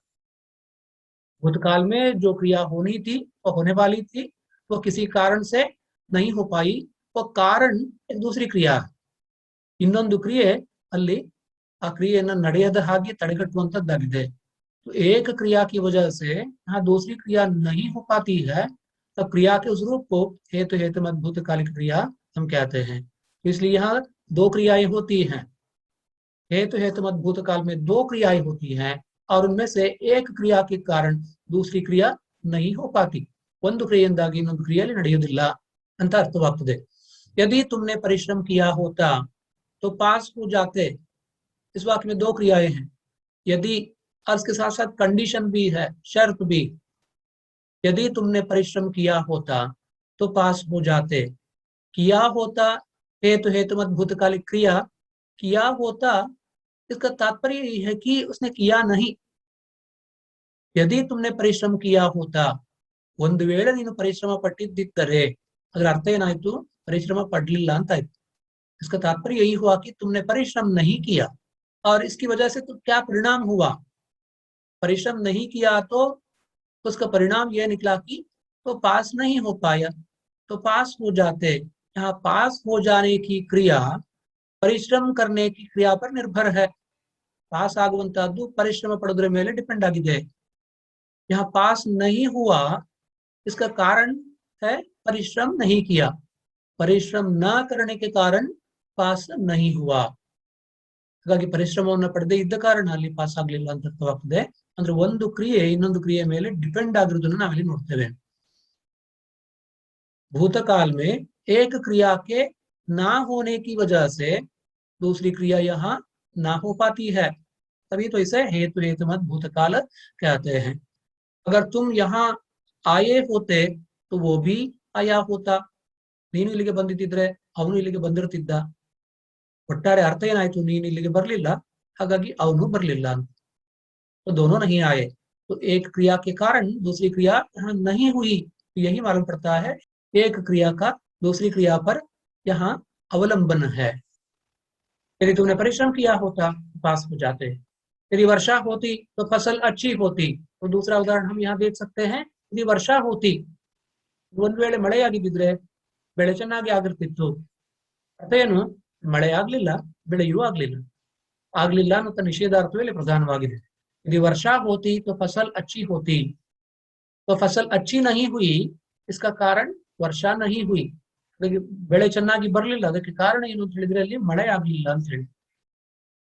भूतकाल में जो क्रिया होनी थी वो होने वाली थी, वो किसी कारण से नहीं हो पाई, वो कारण एक दूसरी क्रिया, ಇನ್ನೊಂದು ಕ್ರಿಯೆ ಅಲ್ಲಿ ಆ ಕ್ರಿಯೆಯನ್ನು ನಡೆಯದ ಹಾಗೆ ತಡೆಗಟ್ಟುವಂತದ್ದಾಗಿದೆ। तो एक क्रिया की वजह से यहाँ दूसरी क्रिया नहीं हो पाती है, तब क्रिया के उस रूप को हेतु हेतु मत भूतकालिक क्रिया हम कहते हैं। इसलिए यहाँ दो क्रियाएं होती हैं, हेतु हेतु मत भूतकाल में दो क्रियाएं होती हैं और उनमें से एक क्रिया के कारण दूसरी क्रिया नहीं हो पाती, ಒಂದು ಕ್ರಿಯೆಯಿಂದಾಗಿ ಇನ್ನೊಂದು ಕ್ರಿಯೆಯಲ್ಲಿ ನಡೆಯುವುದಿಲ್ಲ ಅಂತ ಅರ್ಥವಾಗ್ತದೆ। यदि तुमने परिश्रम किया होता तो पास हो जाते, इस वाक्य में दो क्रियाएं हैं, यदि और इसके साथ साथ कंडीशन भी है, शर्त भी। यदि तुमने परिश्रम किया होता तो पास हो जाते, किया होता हेतु हेतु मत भूतकालिक क्रिया, किया होता इसका तात्पर्य यही है कि उसने किया नहीं। यदि तुमने परिश्रम किया होता, ಒಂದು ವೇಳೆ ನೀನು ಪರಿಶ್ರಮ ಪಟ್ಟಿದ್ದಿದ್ದರೆ ಅದರ ಅರ್ಥ ಏನಾಯ್ತು, ಪರಿಶ್ರಮ ಪಡಲಿಲ್ಲ ಅಂತ ಆಯ್ತು। इसका तात्पर्य यही हुआ कि तुमने परिश्रम नहीं किया, और इसकी वजह से तो क्या परिणाम हुआ, परिश्रम नहीं किया तो उसका परिणाम यह निकला कि तो पास नहीं हो पाया, तो पास हो जाते। यहाँ पास हो जाने की क्रिया परिश्रम करने की क्रिया पर निर्भर है, पास ಆಗುವಂತಹದ್ದು ಪರಿಶ್ರಮ ಪಡೋದ್ರ ಮೇಲೆ ಡಿಪೆಂಡ್ ಆಗಿದೆ। यहाँ पास नहीं हुआ इसका कारण है परिश्रम नहीं किया, परिश्रम न करने के कारण पास नहीं हुआ, ಹಾಗಾಗಿ ಪರಿಶ್ರಮವನ್ನು ಪಡೆದೇ ಇದ್ದ ಕಾರಣ ಅಲ್ಲಿ ಪಾಸ್ ಆಗಲಿಲ್ಲ ಅಂತ ಅರ್ಥವಾಗ್ತದೆ। ಅಂದ್ರೆ ಒಂದು ಕ್ರಿಯೆ ಇನ್ನೊಂದು ಕ್ರಿಯೆ ಮೇಲೆ ಡಿಪೆಂಡ್ ಆಗಿರೋದನ್ನ ನಾವಿಲ್ಲಿ ನೋಡ್ತೇವೆ। भूतकाल में एक क्रिया के ना होने की वजह से दूसरी क्रिया यहाँ ना हो पाती है, तभी तो इसे हेतु हेतु मत भूतकाल कहते हैं। अगर तुम यहाँ आए होते तो वो भी आया होता, ನೀನು ಇಲ್ಲಿಗೆ ಬಂದಿದ್ದರೆ ಅವನು ಇಲ್ಲಿಗೆ ಬಂದಿರ್ತಿದ್ದ, ಒಟ್ಟಾರೆ ಅರ್ಥ ಏನಾಯ್ತು, ನೀನು ಇಲ್ಲಿಗೆ ಬರಲಿಲ್ಲ ಹಾಗಾಗಿ ಅವನು ಬರಲಿಲ್ಲ ಅಂತ, तो दोनों नहीं आए, तो एक क्रिया के कारण दूसरी क्रिया यहाँ नहीं हुई, यही मालूम पड़ता है एक क्रिया का दूसरी क्रिया पर यहाँ अवलंबन है। यदि तुमने परिश्रम किया होता तो पास हो जाते, यदि वर्षा होती तो फसल अच्छी होती, तो दूसरा उदाहरण हम यहाँ देख सकते हैं, यदि वर्षा होती, ಒಂದು ವೇಳೆ ಮಳೆಯಾಗಿದ್ದಿದ್ರೆ ಬೆಳೆ ಚೆನ್ನಾಗಿ ಆಗಿರ್ತಿತ್ತು. ಅರ್ಥ ಏನು? ಮಳೆ ಆಗ್ಲಿಲ್ಲ, ಬೆಳೆಯೂ ಆಗ್ಲಿಲ್ಲ ಅನ್ನೋ ನಿಷೇಧಾರ್ಥವೇ ಇಲ್ಲಿ ಪ್ರಧಾನವಾಗಿದೆ. यदि वर्षा होती तो फसल अच्छी होती, तो फसल अच्छी नहीं हुई, इसका कारण ವರ್ಷಾ नहीं हुई. ಬೆಳೆ ಚೆನ್ನಾಗಿ ಬರಲಿಲ್ಲ, ಅದಕ್ಕೆ ಕಾರಣ ಏನು ಅಂತ ಹೇಳಿದ್ರೆ ಅಲ್ಲಿ ಮಳೆ ಆಗ್ಲಿಲ್ಲ ಅಂತ ಹೇಳಿ.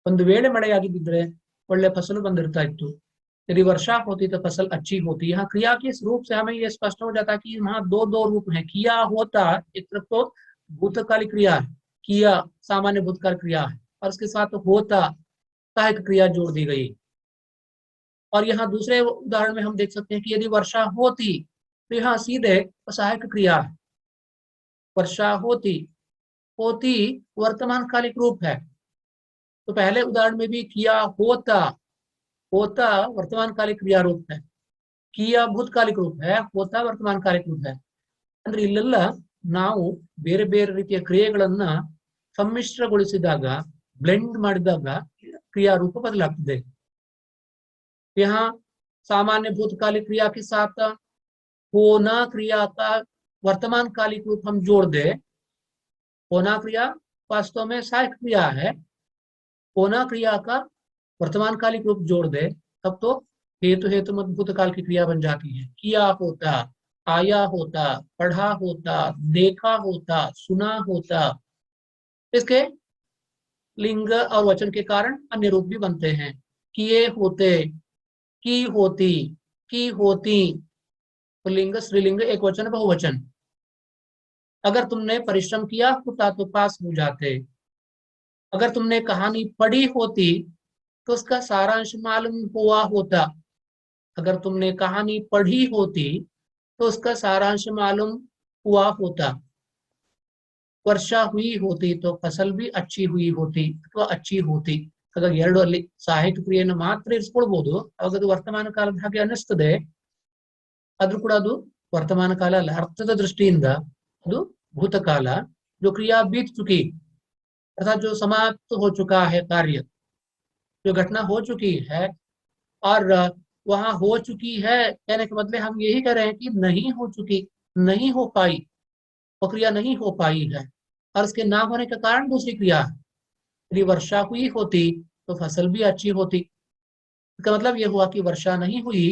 ಒಂದು ವೇಳೆ ಮಳೆಯಾಗಿದ್ದಿದ್ರೆ ಒಳ್ಳೆ ಫಸಲು ಬಂದಿರ್ತಾ ಇತ್ತು. यदि वर्षा होती तो फसल अच्छी होती. यहाँ क्रिया के इस रूप से हमें यह स्पष्ट हो जाता है कि वहां दो रूप हैं. किया होता एक तरफ तो भूतकालिक क्रिया है, किया सामान्य भूतकाल क्रिया है, और उसके साथ होता सहायक क्रिया जोड़ दी गई. और यहाँ दूसरे उदाहरण में हम देख सकते हैं कि यदि वर्षा होती तो यहाँ सीधे सहायक क्रिया है. वर्षा होती, होती वर्तमान कालिक रूप है. तो पहले उदाहरण में भी किया होता, होता वर्तमान कालिक क्रिया रूप है, किया भूतकालिक रूप है, होता वर्तमान कालिक रूप है. ಅಂದ್ರೆ ಇಲ್ಲೆಲ್ಲ ನಾವು ಬೇರೆ ಬೇರೆ ರೀತಿಯ ಕ್ರಿಯೆಗಳನ್ನ ಸಮ್ಮಿಶ್ರಗೊಳಿಸಿದಾಗ, ಬ್ಲೆಂಡ್ ಮಾಡಿದಾಗ ಕ್ರಿಯಾರೂಪ ಬದಲಾಗ್ತದೆ. यहाँ सामान्य भूतकालिक क्रिया के साथ होना क्रिया का वर्तमान कालिक रूप हम जोड़ दे. होना क्रिया वास्तव में सहायक क्रिया है, होना क्रिया का वर्तमान कालिक रूप जोड़ दे, तब तो हेतु हेतु मत भूतकाल की क्रिया बन जाती है. किया होता, आया होता, पढ़ा होता, देखा होता, सुना होता. इसके लिंग और वचन के कारण अन्य रूप भी बनते हैं. किए होते, की होती, की होती. तो लिंग स्त्रीलिंग, एक वचन बहुवचन. अगर तुमने परिश्रम किया होता तो पास हो जाते. अगर तुमने कहानी पढ़ी होती तो उसका सारांश मालूम हुआ होता. अगर तुमने कहानी पढ़ी होती तो उसका सारांश मालूम हुआ होता. वर्षा हुई होती तो फसल भी अच्छी हुई होती अथवा अच्छी होती. ಅವಾಗ ಎರಡು ಅಲ್ಲಿ ಸಹಾಯಕ ಕ್ರಿಯೆಯನ್ನು ಮಾತ್ರ ಇರಿಸ್ಕೊಳ್ಬಹುದು. ಅವಾಗ ಅದು ವರ್ತಮಾನ ಕಾಲದ ಹಾಗೆ ಅನ್ನಿಸ್ತದೆ, ಆದ್ರೂ ಕೂಡ ಅದು ವರ್ತಮಾನ ಕಾಲ ಅಲ್ಲ. ಅರ್ಥದ ದೃಷ್ಟಿಯಿಂದ ಅದು ಭೂತಕಾಲ. जो क्रिया बीत चुकी अर्थात जो समाप्त हो चुका है कार्य, जो घटना हो चुकी है, और वहां हो चुकी है कहने के बदले हम यही कह रहे हैं कि नहीं हो चुकी, नहीं हो पाई, वो क्रिया नहीं हो पाई है, और उसके ना होने का कारण दूसरी क्रिया है. यदि वर्षा हुई होती तो फसल भी अच्छी होती. इसका मतलब यह हुआ कि वर्षा नहीं हुई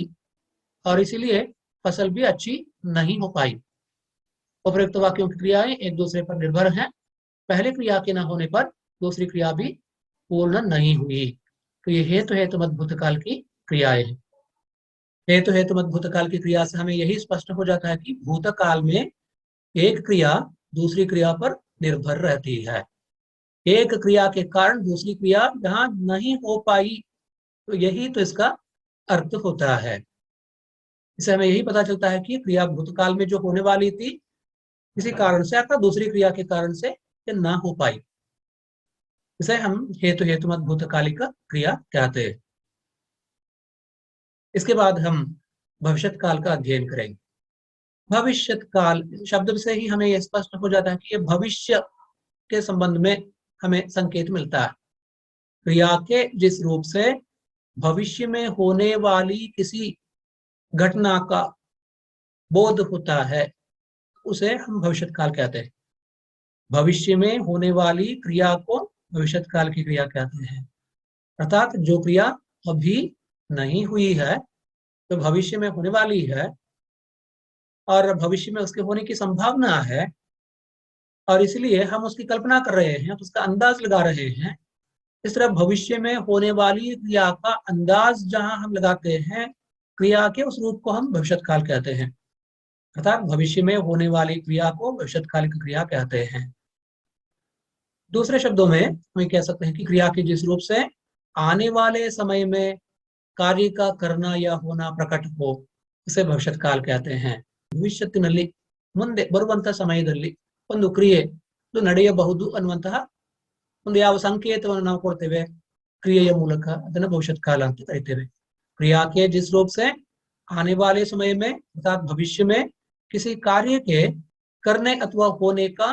और इसीलिए फसल भी अच्छी नहीं हो पाई. उपरोक्त वाक्यों की क्रियाएं एक दूसरे पर निर्भर हैं. पहले क्रिया के न होने पर दूसरी क्रिया भी पूर्ण नहीं हुई. तो ये हेतु हेतु मत भूतकाल की क्रियाएं हैं. हेतु हेतु मत भूतकाल की क्रिया से हमें यही स्पष्ट हो जाता है कि भूतकाल में एक क्रिया दूसरी क्रिया पर निर्भर रहती है. एक क्रिया के कारण दूसरी क्रिया जहां नहीं हो पाई, तो यही तो इसका अर्थ होता है. इससे हमें यही पता चलता है कि क्रिया भूतकाल में जो होने वाली थी किसी कारण से अथवा दूसरी क्रिया के कारण से ये ना हो पाई. इसे हम हेतु हेतु मत भूतकालिक क्रिया कहते हैं. इसके बाद हम भविष्यत काल का अध्ययन करेंगे. भविष्यत काल शब्द से ही हमें यह स्पष्ट हो जाता है कि ये भविष्य के संबंध में हमें संकेत मिलता है. क्रिया के जिस रूप से भविष्य में होने वाली किसी घटना का बोध होता है उसे हम भविष्यत काल कहते हैं. भविष्य में होने वाली क्रिया को भविष्यत काल की क्रिया कहते हैं. अर्थात जो क्रिया अभी नहीं हुई है, तो भविष्य में होने वाली है और भविष्य में उसके होने की संभावना है, और इसलिए हम उसकी कल्पना कर रहे हैं, तो उसका अंदाज लगा रहे हैं. इस तरह भविष्य में होने वाली क्रिया का अंदाज जहां हम लगाते हैं, क्रिया के उस रूप को हम भविष्यत काल कहते हैं. अर्थात भविष्य में होने वाली क्रिया को भविष्यत्कालिक क्रिया कहते हैं. दूसरे शब्दों में हम कह सकते हैं कि क्रिया के जिस रूप से आने वाले समय में कार्य का करना या होना प्रकट हो उसे भविष्यತ್ ಕಾಲ कहते हैं. ಭವಿಷ್ಯತ್ತಿನಲ್ಲಿ ಮುಂದೆ ಬರುವಂತ ಸಮಯದಲ್ಲಿ ಒಂದು ಕ್ರಿಯೆ ನಡೆಯಬಹುದು ಅನ್ನುವಂತಹ ಒಂದು ಯಾವ ಸಂಕೇತವನ್ನು ನಾವು ಕೊಡ್ತೇವೆ ಕ್ರಿಯೆಯ ಮೂಲಕ, ಅದನ್ನು ಭವಿಷ್ಯತ್ ಕಾಲ ಅಂತ ಕರೀತೇವೆ. क्रिया के जिस रूप से आने वाले समय में अर्थात भविष्य में किसी कार्य के करने अथवा होने का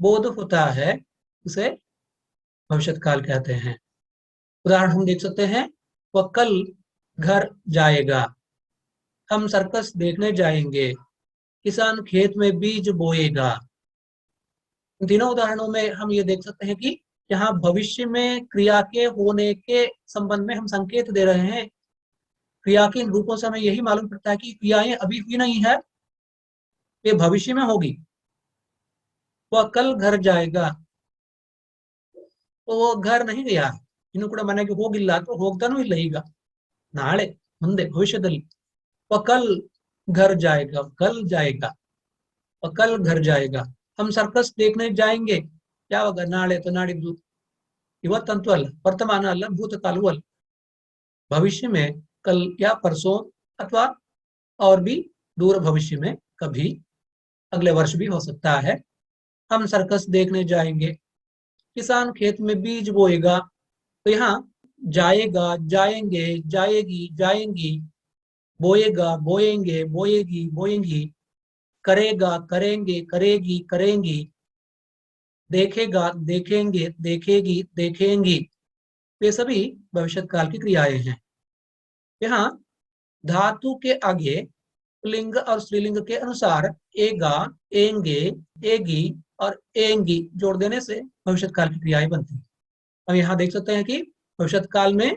बोध होता है उसे भविष्यत काल कहते हैं. उदाहरण हम देख सकते हैं, वह कल घर जाएगा. हम सर्कस देखने जाएंगे, किसान खेत में बीज बोएगा। इन तीनों उदाहरणों में हम ये देख सकते हैं कि यहाँ भविष्य में क्रिया के होने के संबंध में हम संकेत दे रहे हैं। क्रिया के इन रूपों से हमें यही मालूम पड़ता है कि क्रियाएं अभी हुई नहीं है, ये भविष्य में होगी। वह कल घर जाएगा, तो वो घर नहीं गया, ಇನ್ನು ಕೂಡ ಮನೆಗೆ ಹೋಗಿಲ್ಲ ಅಥವಾ ಹೋಗ್ತಾನೂ ಇಲ್ಲ ಈಗ, ನಾಳೆ ಮುಂದೆ ಭವಿಷ್ಯದಲ್ಲಿ। वह कल घर जाएगा, कल जाएगा, वह कल घर जाएगा। हम सर्कस देखने जाएंगे, ಯಾವಾಗ ನಾಳೆ ಅಥವಾ ನಾಡಿದ್ದು, ಇವತ್ತಂತೂ ಅಲ್ಲ, ವರ್ತಮಾನ ಅಲ್ಲ, ಭೂತಕಾಲವೂ ಅಲ್ಲ, भविष्य में कल या परसों अथवा और भी दूर भविष्य में कभी अगले वर्ष भी हो सकता है। हम सर्कस देखने जाएंगे, किसान खेत में बीज बोएगा। तो यहाँ जाएगा, जाएंगे, जाएगी, जाएंगी, बोएगा, बोएंगे, बोएगी, बोएंगी, करेगा, करेंगे, करेगी, करेंगी, देखेगा, देखेंगे, देखेगी, देखेंगी, ये सभी भविष्यत काल की क्रियाएं हैं। यहाँ धातु के आगे लिंग और स्त्रीलिंग के अनुसार एगा, एंगे, एगी और एंगी जोड़ देने से भविष्यत काल की क्रियाएं बनती हैं। हम यहाँ देख सकते हैं कि भविष्यत काल में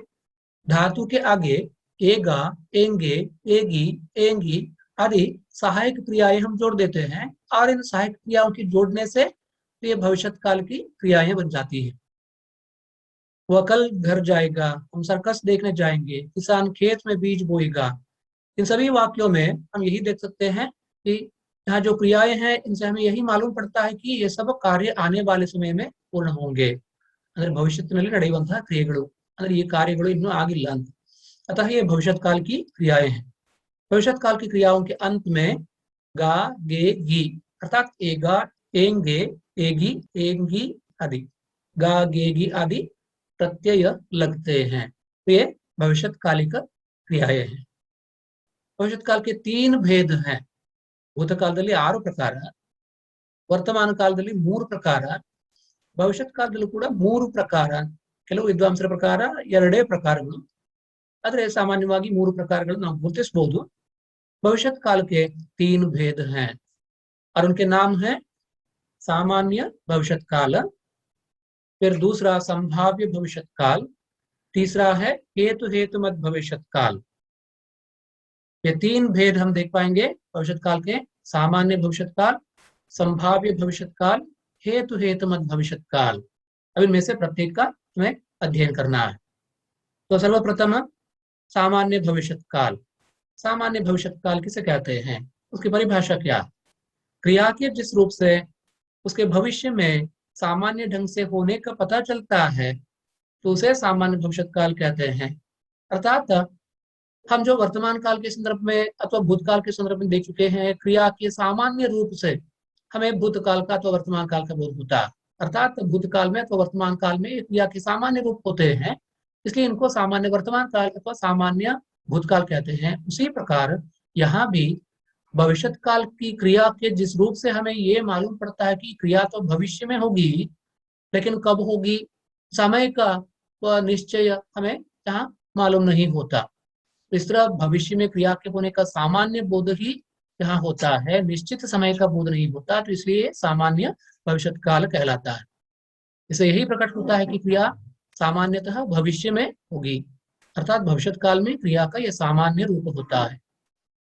धातु के आगे एगा, एंगे, एगी, एंगी आदि सहायक क्रियाएं हम जोड़ देते हैं, और इन सहायक क्रियाओं की जोड़ने से ये भविष्यत काल की क्रियाएं बन जाती है। वह कल घर जाएगा, हम सर्कस देखने जाएंगे, किसान खेत में बीज बोएगा। इन सभी वाक्यों में हम यही देख सकते हैं कि यहाँ जो क्रियाएं हैं इनसे हमें यही मालूम पड़ता है कि ये सब कार्य आने वाले समय में पूर्ण होंगे, ಅಂದ್ರೆ ಭವಿಷ್ಯತ್ತಿನಲ್ಲಿ ನಡೆಯುವಂತಹ ಕ್ರಿಯೆಗಳು, ಅಂದ್ರೆ ಈ ಕಾರ್ಯಗಳು ಇನ್ನೂ ಆಗಿಲ್ಲ ಅಂತ। अतः ये भविष्यत काल की क्रियाएं हैं। भविष्यत काल की क्रियाओं के अंत में गा, गे, गी अर्थात एगा, एंगे, एगी, एंगी आदि, गा, गे, गी आदि प्रत्यय लगते हैं। तो ये भविष्यत कालिक क्रियाएं हैं। भविष्यत काल के 3 भेद हैं। ಭೂತಕಾಲದಲ್ಲಿ 6 ಪ್ರಕಾರ, ವರ್ತಮಾನ ಕಾಲದಲ್ಲಿ 3 ಪ್ರಕಾರ, ಭವಿಷ್ಯತ್ ಕಾಲದಲ್ಲೂ ಕೂಡ 3 ಪ್ರಕಾರ। ಕೆಲವು ವಿದ್ವಾಂಸರ ಪ್ರಕಾರ 2 ಪ್ರಕಾರಗಳು, ಆದರೆ ಸಾಮಾನ್ಯವಾಗಿ 3 ಪ್ರಕಾರಗಳನ್ನು ನಾವು ಗುರುತಿಸಬಹುದು। भविष्यत काल के 3 भेद हैं और उनके नाम हैं सामान्य भविष्यत काल, फिर दूसरा संभाव्य भविष्यत काल, तीसरा है हेतु हेतुमत भविष्यत काल। ये 3 भेद हम देख पाएंगे भविष्यत काल के, सामान्य भविष्यत काल, संभाव्य भविष्यत काल, हेतु हेतुमत भविष्यत काल। अब इनमें से प्रत्येक का तुम्हें अध्ययन करना है। तो सर्वप्रथम सामान्य भविष्यत काल। सामान्य भविष्यत काल किसे कहते हैं, उसकी परिभाषा क्या? क्रिया के जिस रूप से उसके भविष्य में सामान्य ढंग से होने का पता चलता है तो उसे सामान्य भविष्यत काल कहते हैं। अर्थात हम जो वर्तमान काल के संदर्भ में अथवा भूतकाल के संदर्भ में देख चुके हैं, क्रिया के सामान्य रूप से हमें भूतकाल का अथवा वर्तमान काल का बोध होता है। अर्थात भूतकाल में अथवा वर्तमान काल में क्रिया के सामान्य रूप होते हैं, इसलिए इनको सामान्य वर्तमान काल अथवा सामान्य भूतकाल कहते हैं। उसी प्रकार यहाँ भी भविष्यत काल की क्रिया के जिस रूप से हमें ये मालूम पड़ता है कि क्रिया तो भविष्य में होगी, लेकिन कब होगी, समय का वह निश्चय हमें यहाँ मालूम नहीं होता। इस तरह भविष्य में क्रिया के होने का सामान्य बोध ही यहाँ होता है, निश्चित समय का बोध नहीं होता, तो इसलिए सामान्य भविष्यत काल कहलाता है। इसे यही प्रकट होता है कि क्रिया सामान्यतः भविष्य में होगी, अर्थात भविष्यत काल में क्रिया का यह सामान्य रूप होता है,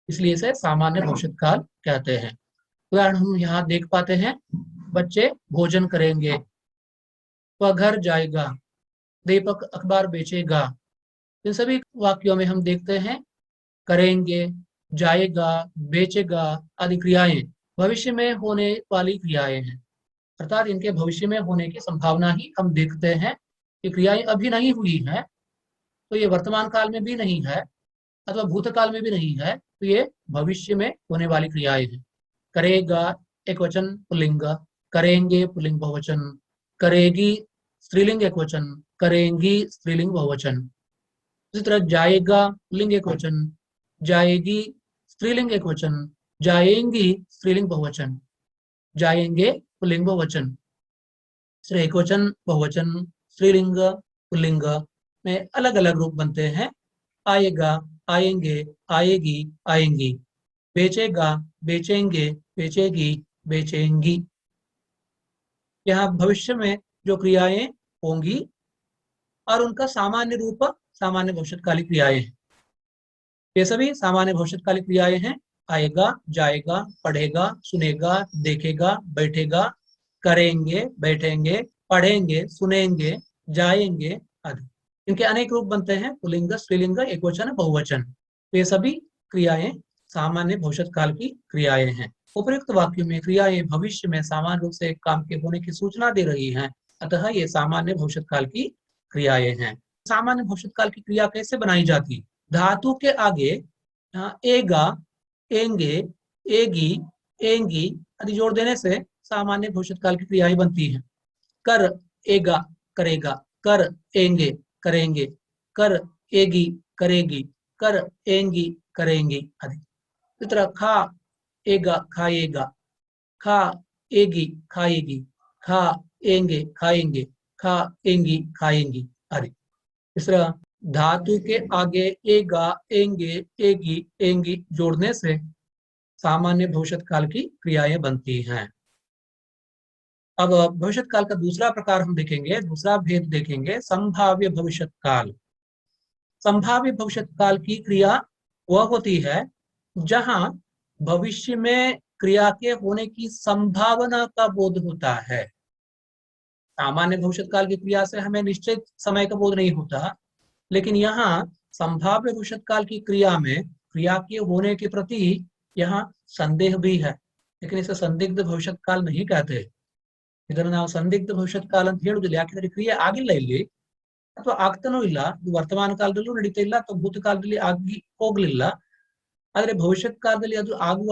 इसलिए इसे सामान्य भविष्यत काल कहते हैं। उदाहरण हम यहाँ देख पाते हैं, बच्चे भोजन करेंगे, वह घर जाएगा, दीपक अखबार बेचेगा। इन सभी वाक्यों में हम देखते हैं करेंगे, जाएगा, बेचेगा आदि क्रियाएं भविष्य में होने वाली क्रियाएं हैं, अर्थात इनके भविष्य में होने की संभावना ही हम देखते हैं कि क्रियाएं अभी नहीं हुई है, तो ये वर्तमान काल में भी नहीं है अथवा भूतकाल में भी नहीं है, तो ये भविष्य में होने वाली क्रियाएं हैं। करेगा एक वचन पुल्लिंग, करेंगे पुल्लिंग बहुवचन, करेगी स्त्रीलिंग एक वचन, करेंगी स्त्रीलिंग बहुवचन। इसी तरह जाएगा पुल्लिंग एक वचन, जाएगी स्त्रीलिंग एक वचन, जाएंगी स्त्रीलिंग बहुवचन, जाएंगे पुल्लिंग बहुवचन। एक वचन बहुवचन स्त्रीलिंग पुल्लिंग में अलग अलग रूप बनते हैं। आएगा आएंगे, आएगी, आएंगी। बेचेगा, बेचेंगे, बेचेगी, बेचेंगी। यहाँ भविष्य में जो क्रियाएं होंगी और उनका सामान्य रूप सामान्य भविष्यकालिक क्रियाएं हैं। ये सभी सामान्य भविष्यकालिक क्रियाएं हैं। आएगा, जाएगा, पढ़ेगा, सुनेगा, देखेगा, बैठेगा, करेंगे, बैठेंगे, पढ़ेंगे, सुनेंगे, जाएंगे आदि। इनके अनेक रूप बनते हैं, पुल्लिंग, स्त्रीलिंग, एकवचन, बहुवचन। तो ये सभी क्रियाएं सामान्य भविष्य काल की क्रियाएं हैं। उपयुक्त वाक्यों में क्रियाएं भविष्य में सामान्य रूप से काम के होने की सूचना दे रही हैं, अतः ये सामान्य भविष्य काल की क्रियाएं हैं। सामान्य भविष्य काल की क्रिया कैसे बनाई जाती? धातु के आगे एगा, एंगे, एगी, एंगी आदि जोड़ देने से सामान्य भविष्य काल की क्रियाएं बनती हैं। कर एगा, करेगा, कर एंगे, करेंगे, कर एगी, करेगी, कर एंगी, करेंगी आदि। इस तरह खा एगा, खाएगा, खा एगी, खाएगी, खा एंगे, खाएंगे, खा एंगी, खाएंगी आदि। तीसरा, धातु के आगे एगा, एंगे, एगी, एंगी जोड़ने से सामान्य भविष्य काल की क्रियाएं बनती हैं। अब भविष्य काल का दूसरा प्रकार हम देखेंगे, दूसरा भेद देखेंगे, संभाव्य भविष्य काल। संभाव्य भविष्य काल की क्रिया वह होती है जहां भविष्य में क्रिया के होने की संभावना का बोध होता है। सामान्य भविष्य काल की क्रिया से हमें निश्चित समय का बोध नहीं होता, लेकिन यहाँ संभाव्य भविष्य काल की क्रिया में क्रिया के होने के प्रति यहाँ संदेह भी है, लेकिन इसे संदिग्ध भविष्य काल नहीं कहते। ಇದನ್ನು ನಾವು ಸಂದಿಗ್ಧ ಭವಿಷ್ಯತ್ ಕಾಲ ಅಂತ ಹೇಳುದಿಲ್ಲ, ಯಾಕಂದ್ರೆ ಕ್ರಿಯೆ ಆಗಿಲ್ಲ ಇಲ್ಲಿ, ಅಥವಾ ಆಗ್ತಾನೂ ಇಲ್ಲ, ಇದು ವರ್ತಮಾನ ಕಾಲದಲ್ಲೂ ನಡೀತಾ ಇಲ್ಲ ಅಥವಾ ಭೂತ ಕಾಲದಲ್ಲಿ ಆಗಿ ಹೋಗ್ಲಿಲ್ಲ. ಆದ್ರೆ ಭವಿಷ್ಯತ್ ಕಾಲದಲ್ಲಿ ಅದು ಆಗುವ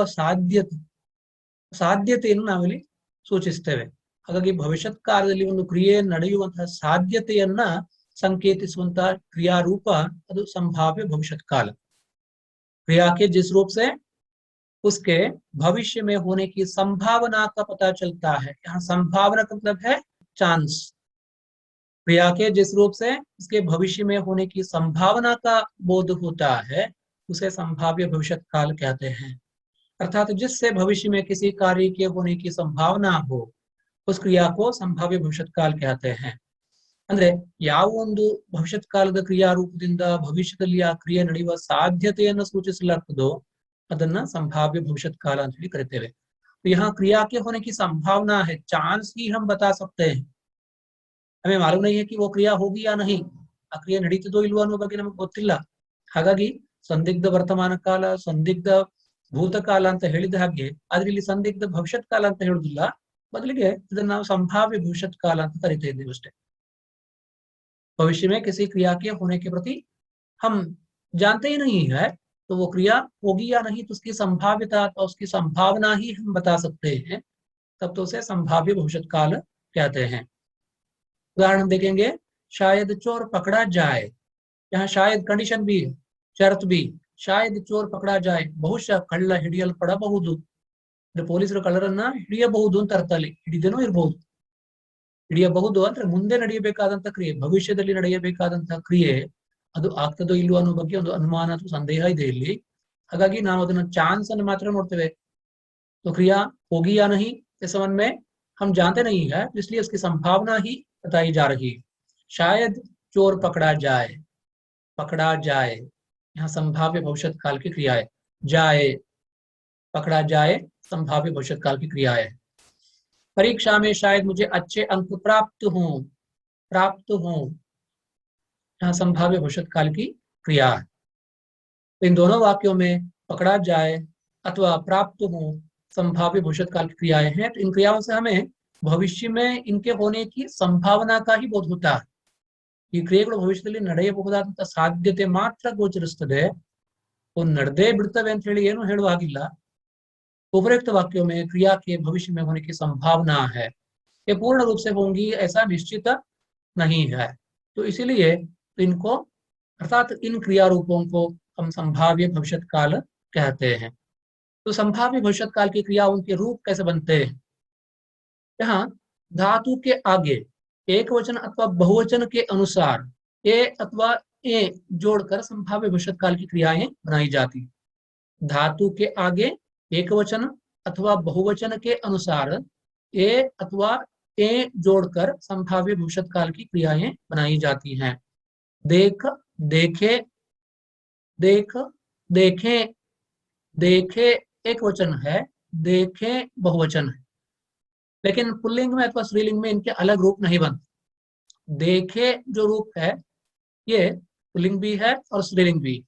ಸಾಧ್ಯತೆಯನ್ನು ನಾವಿಲ್ಲಿ ಸೂಚಿಸ್ತೇವೆ. ಹಾಗಾಗಿ ಭವಿಷ್ಯತ್ ಕಾಲದಲ್ಲಿ ಒಂದು ಕ್ರಿಯೆ ನಡೆಯುವಂತಹ ಸಾಧ್ಯತೆಯನ್ನ संकेतिಸುವಂತಹ क्रियारूप ಅದು संभाव्य भविष्य काल। क्रिया के जिस रूप से उसके भविष्य में होने की संभावना का पता चलता है, यहाँ संभावना का मतलब है चांस। क्रिया के जिस रूप से उसके भविष्य में होने की संभावना का बोध होता है, उसे संभाव्य भविष्य काल कहते हैं। अर्थात जिससे भविष्य में किसी कार्य के होने की संभावना हो, उस क्रिया को संभाव्य भविष्य काल कहते हैं। ಅಂದ್ರೆ ಯಾವ ಒಂದು ಭವಿಷ್ಯತ್ ಕಾಲದ ಕ್ರಿಯಾರೂಪದಿಂದ ಭವಿಷ್ಯದಲ್ಲಿ ಆ ಕ್ರಿಯೆ ನಡೆಯುವ ಸಾಧ್ಯತೆಯನ್ನು ಸೂಚಿಸಲಾಗ್ತದೋ ಅದನ್ನ संभाव्य भविष्य काल ಅಂತ ಹೇಳಿ ಕರೀತೇವೆ। तो यहाँ क्रिया के होने की संभावना है, चांस ही हम बता सकते हैं। हमें मालूम नहीं है कि वो क्रिया होगी या नहीं, ಆ ಕ್ರಿಯೆ ನಡೀತದೋ ಇಲ್ವೋ ಅನ್ನೋ ಬಗ್ಗೆ ನಮಗೆ ಗೊತ್ತಿಲ್ಲ। ಹಾಗಾಗಿ ಸಂದಿಗ್ಧ ವರ್ತಮಾನ ಕಾಲ, ಸಂದಿಗ್ಧ ಭೂತಕಾಲ ಅಂತ ಹೇಳಿದ ಹಾಗೆ ಆದ್ರೆ ಇಲ್ಲಿ ಸಂದಿಗ್ಧ ಭವಿಷ್ಯತ್ ಕಾಲ ಅಂತ ಹೇಳುದಿಲ್ಲ, ಬದಲಿಗೆ ಇದನ್ನ ನಾವು संभाव्य भविष्य काल ಅಂತ ಕರಿತಾ ಇದ್ದೇವೆ ಅಷ್ಟೇ। भविष्य में किसी क्रिया के होने के प्रति हम जानते ही नहीं है, तो वो क्रिया होगी या नहीं, तो उसकी संभाव्यता और उसकी संभावना ही हम बता सकते हैं, तब तो उसे संभाव्य भविष्य काल कहते हैं। उदाहरण देखेंगे, शायद चोर पकड़ा जाए। यहाँ शायद कंडीशन भी है, शर्त भी, शायद चोर पकड़ा जाए, ಬಹುಶಃ ಕಳ್ಳ ಹಿಡಿಯಲ್ಪಡಬಹುದು, ಪೊಲೀಸರು ಕಳ್ಳರನ್ನ ಹಿಡಿಯಬಹುದು ಅಂತ ಅರ್ಥ ಅಲ್ಲಿ, ಹಿಡಿದೇನೋ ಇರಬಹುದು। ಹಿಡಿಯಬಹುದು ಅಂದ್ರೆ ಮುಂದೆ ನಡೆಯಬೇಕಾದಂತಹ ಕ್ರಿಯೆ, ಭವಿಷ್ಯದಲ್ಲಿ ನಡೆಯಬೇಕಾದಂತಹ ಕ್ರಿಯೆ ಅದು ಆಗ್ತದೋ ಇಲ್ವೋ ಅನ್ನೋ ಬಗ್ಗೆ ಒಂದು ಅನುಮಾನ ಅಥವಾ ಸಂದೇಹ ಇದೆ ಇಲ್ಲಿ। ಹಾಗಾಗಿ ನಾವು ಅದನ್ನ ಚಾನ್ಸ್ ಅನ್ನು ಮಾತ್ರ ನೋಡ್ತೇವೆ। तो क्रिया होगी या नहीं इस संबंध में हम जानते नहीं है, इसलिए उसकी संभावना ही बताई जा रही है। शायद चोर पकड़ा जाए, पकड़ा जाए यहाँ संभाव्य भविष्य काल की क्रिया है। जाए, पकड़ा जाए संभाव्य भविष्य काल की क्रिया है। परीक्षा में शायद मुझे अच्छे अंक प्राप्त हों यहाँ संभाव्य भविष्य काल की क्रिया है। तो इन दोनों वाक्यों में पकड़ा जाए अथवा प्राप्त हो संभाव्य भविष्य काल की क्रियाएं हैं। तो इन क्रियाओं से हमें भविष्य में इनके होने की संभावना का ही बोध होता है। ಈ ಕ್ರಿಯೆಗಳು ಭವಿಷ್ಯದಲ್ಲಿ ನಡೆಯಬಹುದಾದಂತಹ ಸಾಧ್ಯತೆ ಮಾತ್ರ ಗೋಚರಿಸುತ್ತದೆ, ನಡೆದೇ ಬಿಡ್ತವೆ ಅಂತ ಹೇಳಿ ಏನು ಹೇಳುವ ಹಾಗಿಲ್ಲ। उपरोक्त वाक्यों में क्रिया के भविष्य में होने की संभावना है, ये पूर्ण रूप से होंगी ऐसा निश्चित नहीं है। तो इसीलिए इनको अर्थात इन क्रिया रूपों को हम संभाव्य भविष्य काल कहते हैं। तो संभाव्य भविष्य काल की क्रियाओं के रूप कैसे बनते हैं? यहाँ धातु के आगे एक वचन अथवा बहुवचन के अनुसार ए अथवा ए जोड़कर संभाव्य भविष्यकाल की क्रियाएं बनाई जाती। धातु के आगे एक वचन अथवा बहुवचन के अनुसार ए अथवा ए जोड़कर संभाव्य भविष्यकाल की क्रियाएं बनाई जाती हैं। देख, देखे, देख, देखे, देखे एक वचन है, देखे बहुवचन है, लेकिन पुल्लिंग में अथवा स्त्रीलिंग में इनके अलग रूप नहीं बनते। देखे जो रूप है ये पुल्लिंग भी है और स्त्रीलिंग भी।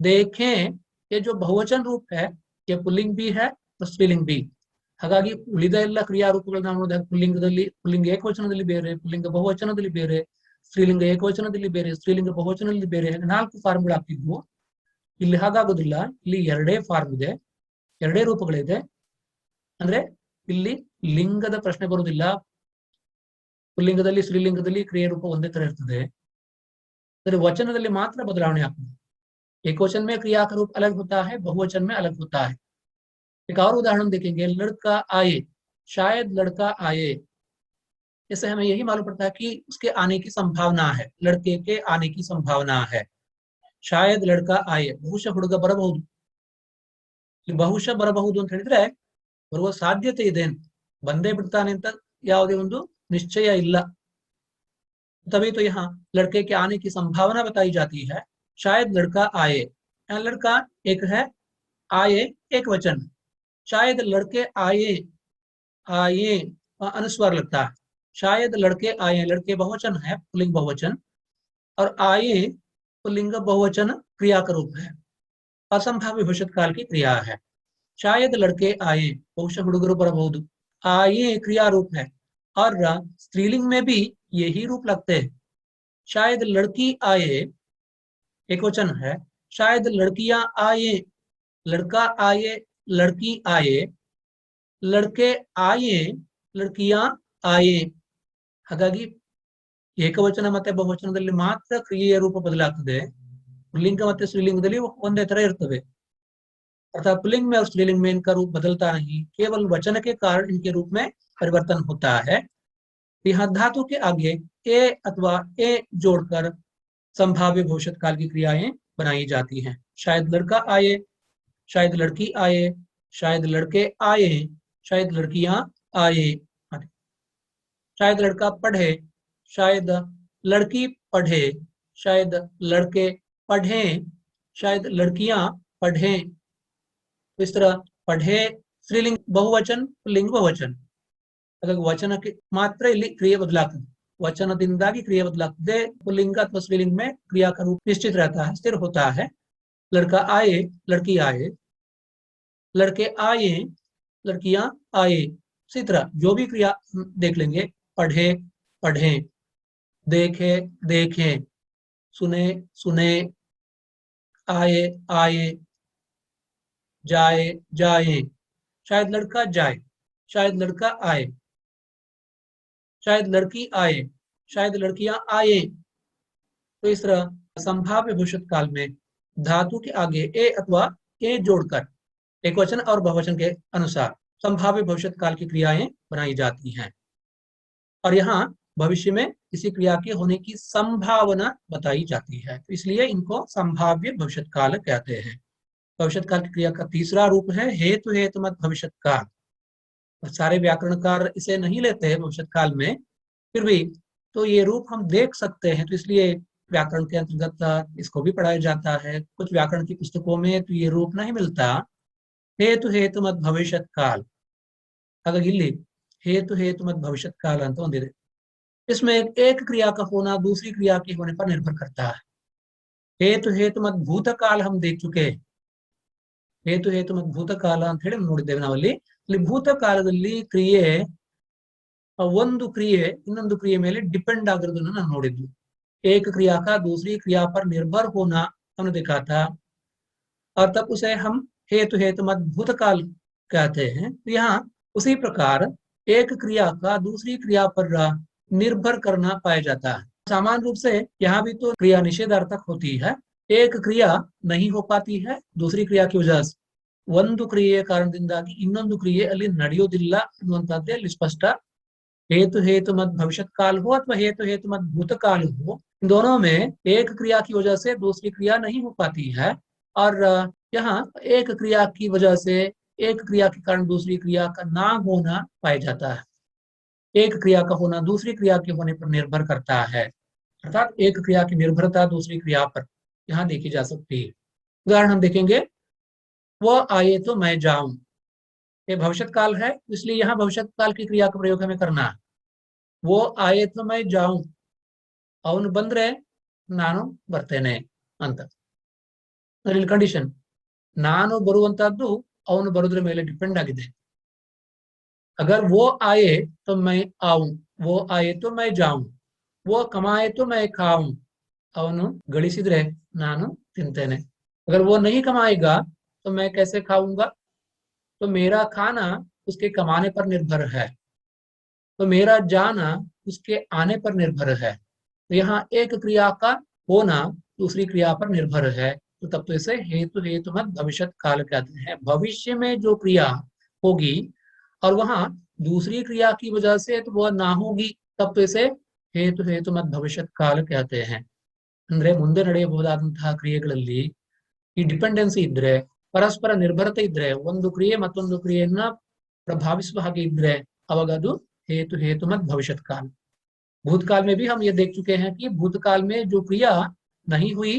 देखें ये जो बहुवचन रूप है ये पुल्लिंग भी है और स्त्रीलिंग भी। ಹಾಗಾಗಿ ಉಳಿದ ಎಲ್ಲ ಕ್ರಿಯಾರೂಪಗಳನ್ನ ನಾವು ನೋಡಿದಾಗ ಪುಲ್ಲಿಂಗ ಏಕವಚನದಲ್ಲಿ ಬೇರೆ, ಪುಲ್ಲಿಂಗ ಬಹುವಚನದಲ್ಲಿ ಬೇರೆ, ಸ್ತ್ರೀಲಿಂಗ ಏಕವಚನದಲ್ಲಿ ಬೇರೆ, ಸ್ತ್ರೀಲಿಂಗ ಬಹುವಚನದಲ್ಲಿ ಬೇರೆ, 4 ಫಾರ್ಮ್ಗಳು ಆಗ್ತಿದ್ವು. ಇಲ್ಲಿ ಹಾಗಾಗೋದಿಲ್ಲ. ಇಲ್ಲಿ 2 ಫಾರ್ಮ್ ಇದೆ, 2 ರೂಪಗಳಿದೆ. ಅಂದ್ರೆ ಇಲ್ಲಿ ಲಿಂಗದ ಪ್ರಶ್ನೆ ಬರುವುದಿಲ್ಲ. ಪುಲ್ಲಿಂಗದಲ್ಲಿ ಸ್ತ್ರೀಲಿಂಗದಲ್ಲಿ ಕ್ರಿಯೆ ರೂಪ ಒಂದೇ ತರ ಇರ್ತದೆ. ಅಂದ್ರೆ वचनದಲ್ಲಿ ಮಾತ್ರ ಬದಲಾವಣೆ ಆಗ್ತದೆ. एकवचन में क्रिया का रूप अलग होता है, बहुवचन में अलग होता है। एक और उदाहरण देखेंगे, लड़का आए, शायद लड़का आए। इससे हमें यही मालूम पड़ता है कि उसके आने की संभावना है, लड़के के आने की संभावना है। शायद लड़का आए, ಬಹುಶಃ ಹುಡುಗ ಬರಬಹುದು. ಬಹುಶಃ ಬರಬಹುದು ಅಂತ ಹೇಳಿದ್ರೆ ಬರುವ ಸಾಧ್ಯತೆ ಇದೆ, ಬಂದೇ ಬಿಡ್ತಾನೆ ಅಂತ ಯಾವುದೇ ಒಂದು ನಿಶ್ಚಯ ಇಲ್ಲ. तभी तो यहाँ लड़के के आने की संभावना बताई जाती है। शायद लड़का आए, यहाँ लड़का एक है, आए एक वचन। शायद लड़के आए, आए अनुस्वार लगता है। शायद लड़के आए, लड़के बहुवचन है, पुल्लिंग बहुवचन, और आए पुल्लिंग बहुवचन क्रिया का रूप है, असंभाव्य भविष्यत काल की क्रिया है। शायद लड़के आए, ಬಹುಶಃ ಹುಡುಗರು ಬರಬಹುದು, आए क्रिया रूप है, और स्त्रीलिंग में भी यही रूप लगते हैं। शायद लड़की आए एक वचन है, शायद लड़कियां आए, लड़का आए, लड़की आए, लड़के आए, लड़कियां आए। ಹಾಗಾಗಿ ಏಕವಚನ ಮತ್ತೆ ಬಹುವಚನದಲ್ಲಿ ಮಾತ್ರ ಕ್ರಿಯೆಯ ರೂಪ ಬದಲಾಗ್ತದೆ, पुल्लिंग ಮತ್ತೆ स्त्रीलिंगದಲ್ಲಿ ಒಂದೇ ತರ ಇರ್ತವೆ। अर्थात पुल्लिंग में और स्त्रीलिंग में इनका रूप बदलता नहीं, केवल वचन के कारण इनके रूप में परिवर्तन होता है। यहाँ धातु के आगे ए अथवा ए जोड़कर संभाव्य भविष्यत काल की क्रियाएं बनाई जाती हैं। शायद लड़का आए, शायद लड़की आए, शायद लड़के आए, शायद लड़कियां आए। शायद लड़का पढ़े, शायद लड़की पढ़े, शायद लड़के पढ़ें, शायद लड़कियां पढ़ें। इस तरह पढ़े स्त्रीलिंग बहुवचन, पुल्लिंग बहुवचन। अगर वचनಕ್ಕೆ ಮಾತ್ರ ಇಲ್ಲಿ ಕ್ರಿಯೆ ಬದಲಾಗ್ತದೆ, वचनದಿಂದಾಗಿ क्रिया बदलाते। पुल्लिंग अथवा स्त्रीलिंग में क्रिया का रूप निश्चित रहता है, स्थिर होता है। लड़का आए, लड़की आए, लड़के आए, लड़कियां आए। इसी तरह जो भी क्रिया देख लेंगे, पढ़े पढ़ें, देखे देखें, सुने सुने, आए आए, जाए जाए। शायद लड़का जाए, शायद लड़का आए, शायद लड़की आए, शायद लड़कियां आए। तो इस तरह संभाव्य भविष्यत काल में धातु के आगे ए अथवा ए जोड़कर एकवचन और बहुवचन के अनुसार संभाव्य भविष्यत काल की क्रियाएं बनाई जाती हैं, और यहाँ भविष्य में किसी क्रिया के होने की संभावना बताई जाती है। तो इसलिए इनको संभाव्य भविष्यत काल कहते हैं। भविष्यत काल की क्रिया का तीसरा रूप है हेतु हेतुमत भविष्यत काल। सारे व्याकरणकार इसे नहीं लेते हैं भविष्यत काल में, फिर भी तो ये रूप हम देख सकते हैं, तो इसलिए व्याकरण के अंतर्गत इसको भी पढ़ाया जाता है। कुछ व्याकरण की पुस्तकों में तो ये रूप नहीं मिलता, हेतु हेतुमत भविष्यत काल। ಹಾಗಾಗಿ ಇಲ್ಲಿ हेतु हेतुमत भविष्यत काल ಅಂತ ಒಂದಿದೆ। इसमें एक क्रिया का होना दूसरी क्रिया के होने पर निर्भर करता है। हेतु हेतुमत भूतकाल हम देख चुके हैं। हेतु हेतुमत ಭೂತಕಾಲ ಅಂತ ಹೇಳಿ ನೋಡಿದ್ದೇವೆ ನಾವಲ್ಲಿ। ಇಲ್ಲಿ ಭೂತಕಾಲದಲ್ಲಿ ಕ್ರಿಯೆ ಒಂದು ಕ್ರಿಯೆ ಇನ್ನೊಂದು ಕ್ರಿಯೆ ಮೇಲೆ ಡಿಪೆಂಡ್ ಆಗಿರೋದನ್ನ ನಾವು ನೋಡಿದ್ವಿ। एक क्रिया का दूसरी क्रिया पर निर्भर होना हमने देखा था, और तब उसे हम हेतु हेतुमत भूतकाल कहते हैं। यहाँ उसी प्रकार एक क्रिया का दूसरी क्रिया पर निर्भर करना पाया जाता है। सामान्य रूप से यहाँ भी तो क्रिया निषेधार्थक होती है। एक क्रिया नहीं हो पाती है दूसरी क्रिया की वजह से, ಒಂದು ಕ್ರಿಯೆಯ ಕಾರಣದಿಂದಾಗಿ ಇನ್ನೊಂದು ಕ್ರಿಯೆ ಅಲ್ಲಿ ನಡೆಯೋದಿಲ್ಲ ಅನ್ನುವಂತದ್ದೇ ಅಲ್ಲಿ ಸ್ಪಷ್ಟ हेतु हेतु मत भविष्यत काल हो अथवा हेतु हेतु मत भूतकाल हो, इन दोनों में एक क्रिया की वजह से दूसरी क्रिया नहीं हो पाती है। और यहाँ एक क्रिया की वजह से, एक क्रिया के कारण दूसरी क्रिया का ना होना पाया जाता है। एक क्रिया का होना दूसरी क्रिया के होने पर निर्भर करता है, अर्थात एक क्रिया की निर्भरता दूसरी क्रिया पर यहाँ देखी जा सकती है। उदाहरण हम देखेंगे, वो आए तो मैं जाऊं, ये भविष्यत काल है, इसलिए यहाँ भविष्यत काल की क्रिया का प्रयोग हमें करना है। वो आए तो मैं जाऊं, ಅವನು ಬಂದ್ರೆ ನಾನು ಬರ್ತೇನೆ ಅಂತ ಇಲ್ಲಿ ಕಂಡೀಷನ್, ನಾನು ಬರುವಂತಹದ್ದು ಅವನು ಬರೋದ್ರ ಮೇಲೆ ಡಿಪೆಂಡ್ ಆಗಿದೆ। अगर वो आए तो मैं आऊं, वो आए तो मैं जाऊं, वो कमाए तो मैं खाऊं, ಅವನು ಗಳಿಸಿದ್ರೆ ನಾನು ತಿಂತೇನೆ। अगर वो नहीं कमाएगा तो मैं कैसे खाऊंगा, तो मेरा खाना उसके कमाने पर निर्भर है, तो मेरा जाना उसके आने पर निर्भर है। तो यहाँ एक क्रिया का होना दूसरी क्रिया पर निर्भर है, तो तब तो इसे हेतु हेतु मत भविष्यत काल कहते हैं। भविष्य में जो क्रिया होगी और वहां दूसरी क्रिया की वजह से तो वह ना होगी, तब तो इसे हेतु हेतु मत भविष्यत काल कहते हैं। ಅಂದ್ರೆ ಮುಂದೆ ನಡೆಯಬಹುದಾದಂತಹ ಕ್ರಿಯೆಗಳಲ್ಲಿ ಈ ಡಿಪೆಂಡೆನ್ಸಿ ಇದ್ರೆ, ಪರಸ್ಪರ ನಿರ್ಭರತೆ ಇದ್ರೆ, ಒಂದು ಕ್ರಿಯೆ ಮತ್ತೊಂದು ಕ್ರಿಯೆಯನ್ನ ಪ್ರಭಾವಿಸುವ ಹಾಗೆ ಇದ್ರೆ ಅವಾಗ ಅದು हेतु हेतु मत भविष्यत काल। भूतकाल में भी हम ये देख चुके हैं कि भूतकाल में जो क्रिया नहीं हुई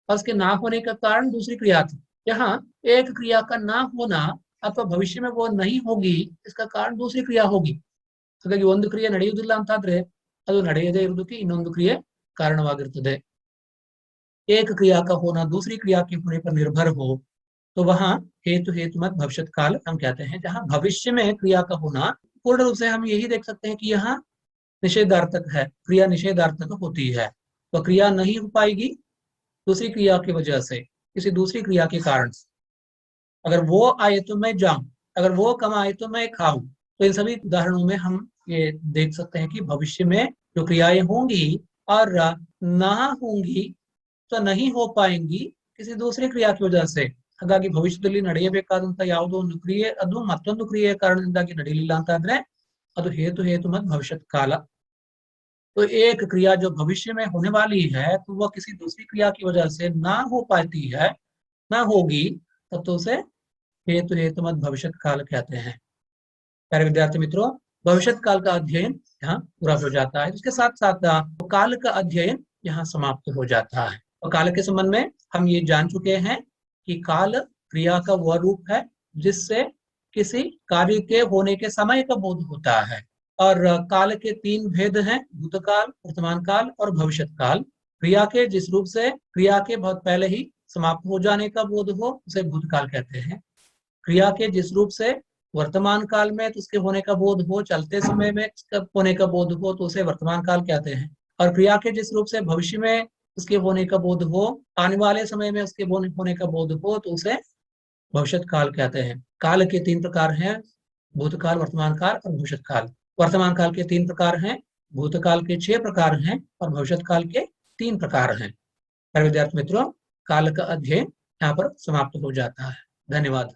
और उसके ना होने का कारण दूसरी क्रिया थी, यहाँ एक क्रिया का ना होना अथवा भविष्य में वो नहीं होगी, इसका कारण दूसरी क्रिया होगी। ಹಾಗಾಗಿ ಒಂದು ಕ್ರಿಯೆ ನಡೆಯುವುದಿಲ್ಲ ಅಂತಾದ್ರೆ ಅದು ನಡೆಯದೇ ಇರುವುದಕ್ಕೆ ಇನ್ನೊಂದು ಕ್ರಿಯೆ ಕಾರಣವಾಗಿರುತ್ತದೆ। एक क्रिया का होना दूसरी क्रिया के होने पर निर्भर हो तो वहां हेतु हेतु मत भविष्यत काल हम कहते हैं। जहां भविष्य में क्रिया का होना पूर्ण रूप से हम यही देख सकते हैं कि यहाँ निषेधार्थक है, क्रिया निषेधार्थक होती है, तो क्रिया नहीं हो पाएगी दूसरी क्रिया की वजह से, किसी दूसरी क्रिया के कारण। अगर वो आए तो मैं जाऊं, अगर वो कमाए तो मैं खाऊं, तो इन सभी उदाहरणों में हम ये देख सकते हैं कि भविष्य में जो क्रियाएं होंगी और ना होंगी तो नहीं हो पाएंगी किसी दूसरी क्रिया की वजह से। ಹಾಗಾಗಿ ಭವಿಷ್ಯದಲ್ಲಿ ನಡೆಯಬೇಕಾದಂತ ಯಾವುದೋ ಒಂದು ಕ್ರಿಯೆ ಅದು ಮತ್ತೊಂದು ಕ್ರಿಯೆಯ ಕಾರಣದಿಂದಾಗಿ ನಡೆಯಲಿಲ್ಲ ಅಂತಾದ್ರೆ ಅದು हेतु हेतु मत भविष्यत काल। तो एक क्रिया जो भविष्य में होने वाली है तो वह किसी दूसरी क्रिया की वजह से ना हो पाती है, ना होगी, तब तो उसे हेतु हेतु मत भविष्यत काल कहते हैं। प्यारे विद्यार्थी मित्रों, भविष्यत काल का अध्ययन यहाँ पूरा हो जाता है। इसके साथ साथ काल का अध्ययन यहाँ समाप्त हो जाता है। और काल के संबंध में हम ये जान चुके हैं कि काल क्रिया का वह रूप है जिससे किसी कार्य के होने के समय का बोध होता है। और काल के तीन भेद हैं, भूतकाल, वर्तमान काल और भविष्यत काल। क्रिया के जिस रूप से क्रिया के बहुत पहले ही समाप्त हो जाने का बोध हो उसे भूतकाल कहते हैं। क्रिया के जिस रूप से वर्तमान काल में तो उसके होने का बोध हो, चलते समय में उसका होने का बोध हो तो उसे वर्तमान काल कहते हैं। और क्रिया के जिस रूप से भविष्य में उसके होने का बोध हो, आने वाले समय में उसके होने का बोध हो तो उसे भविष्यत काल कहते हैं। काल के तीन प्रकार हैं, भूतकाल, वर्तमान काल और भविष्यत काल। वर्तमान काल के तीन प्रकार हैं, भूतकाल के 6 प्रकार हैं और भविष्यत काल के 3 प्रकार हैं। विद्यार्थी मित्रों, काल का अध्ययन यहाँ पर समाप्त हो जाता है। धन्यवाद।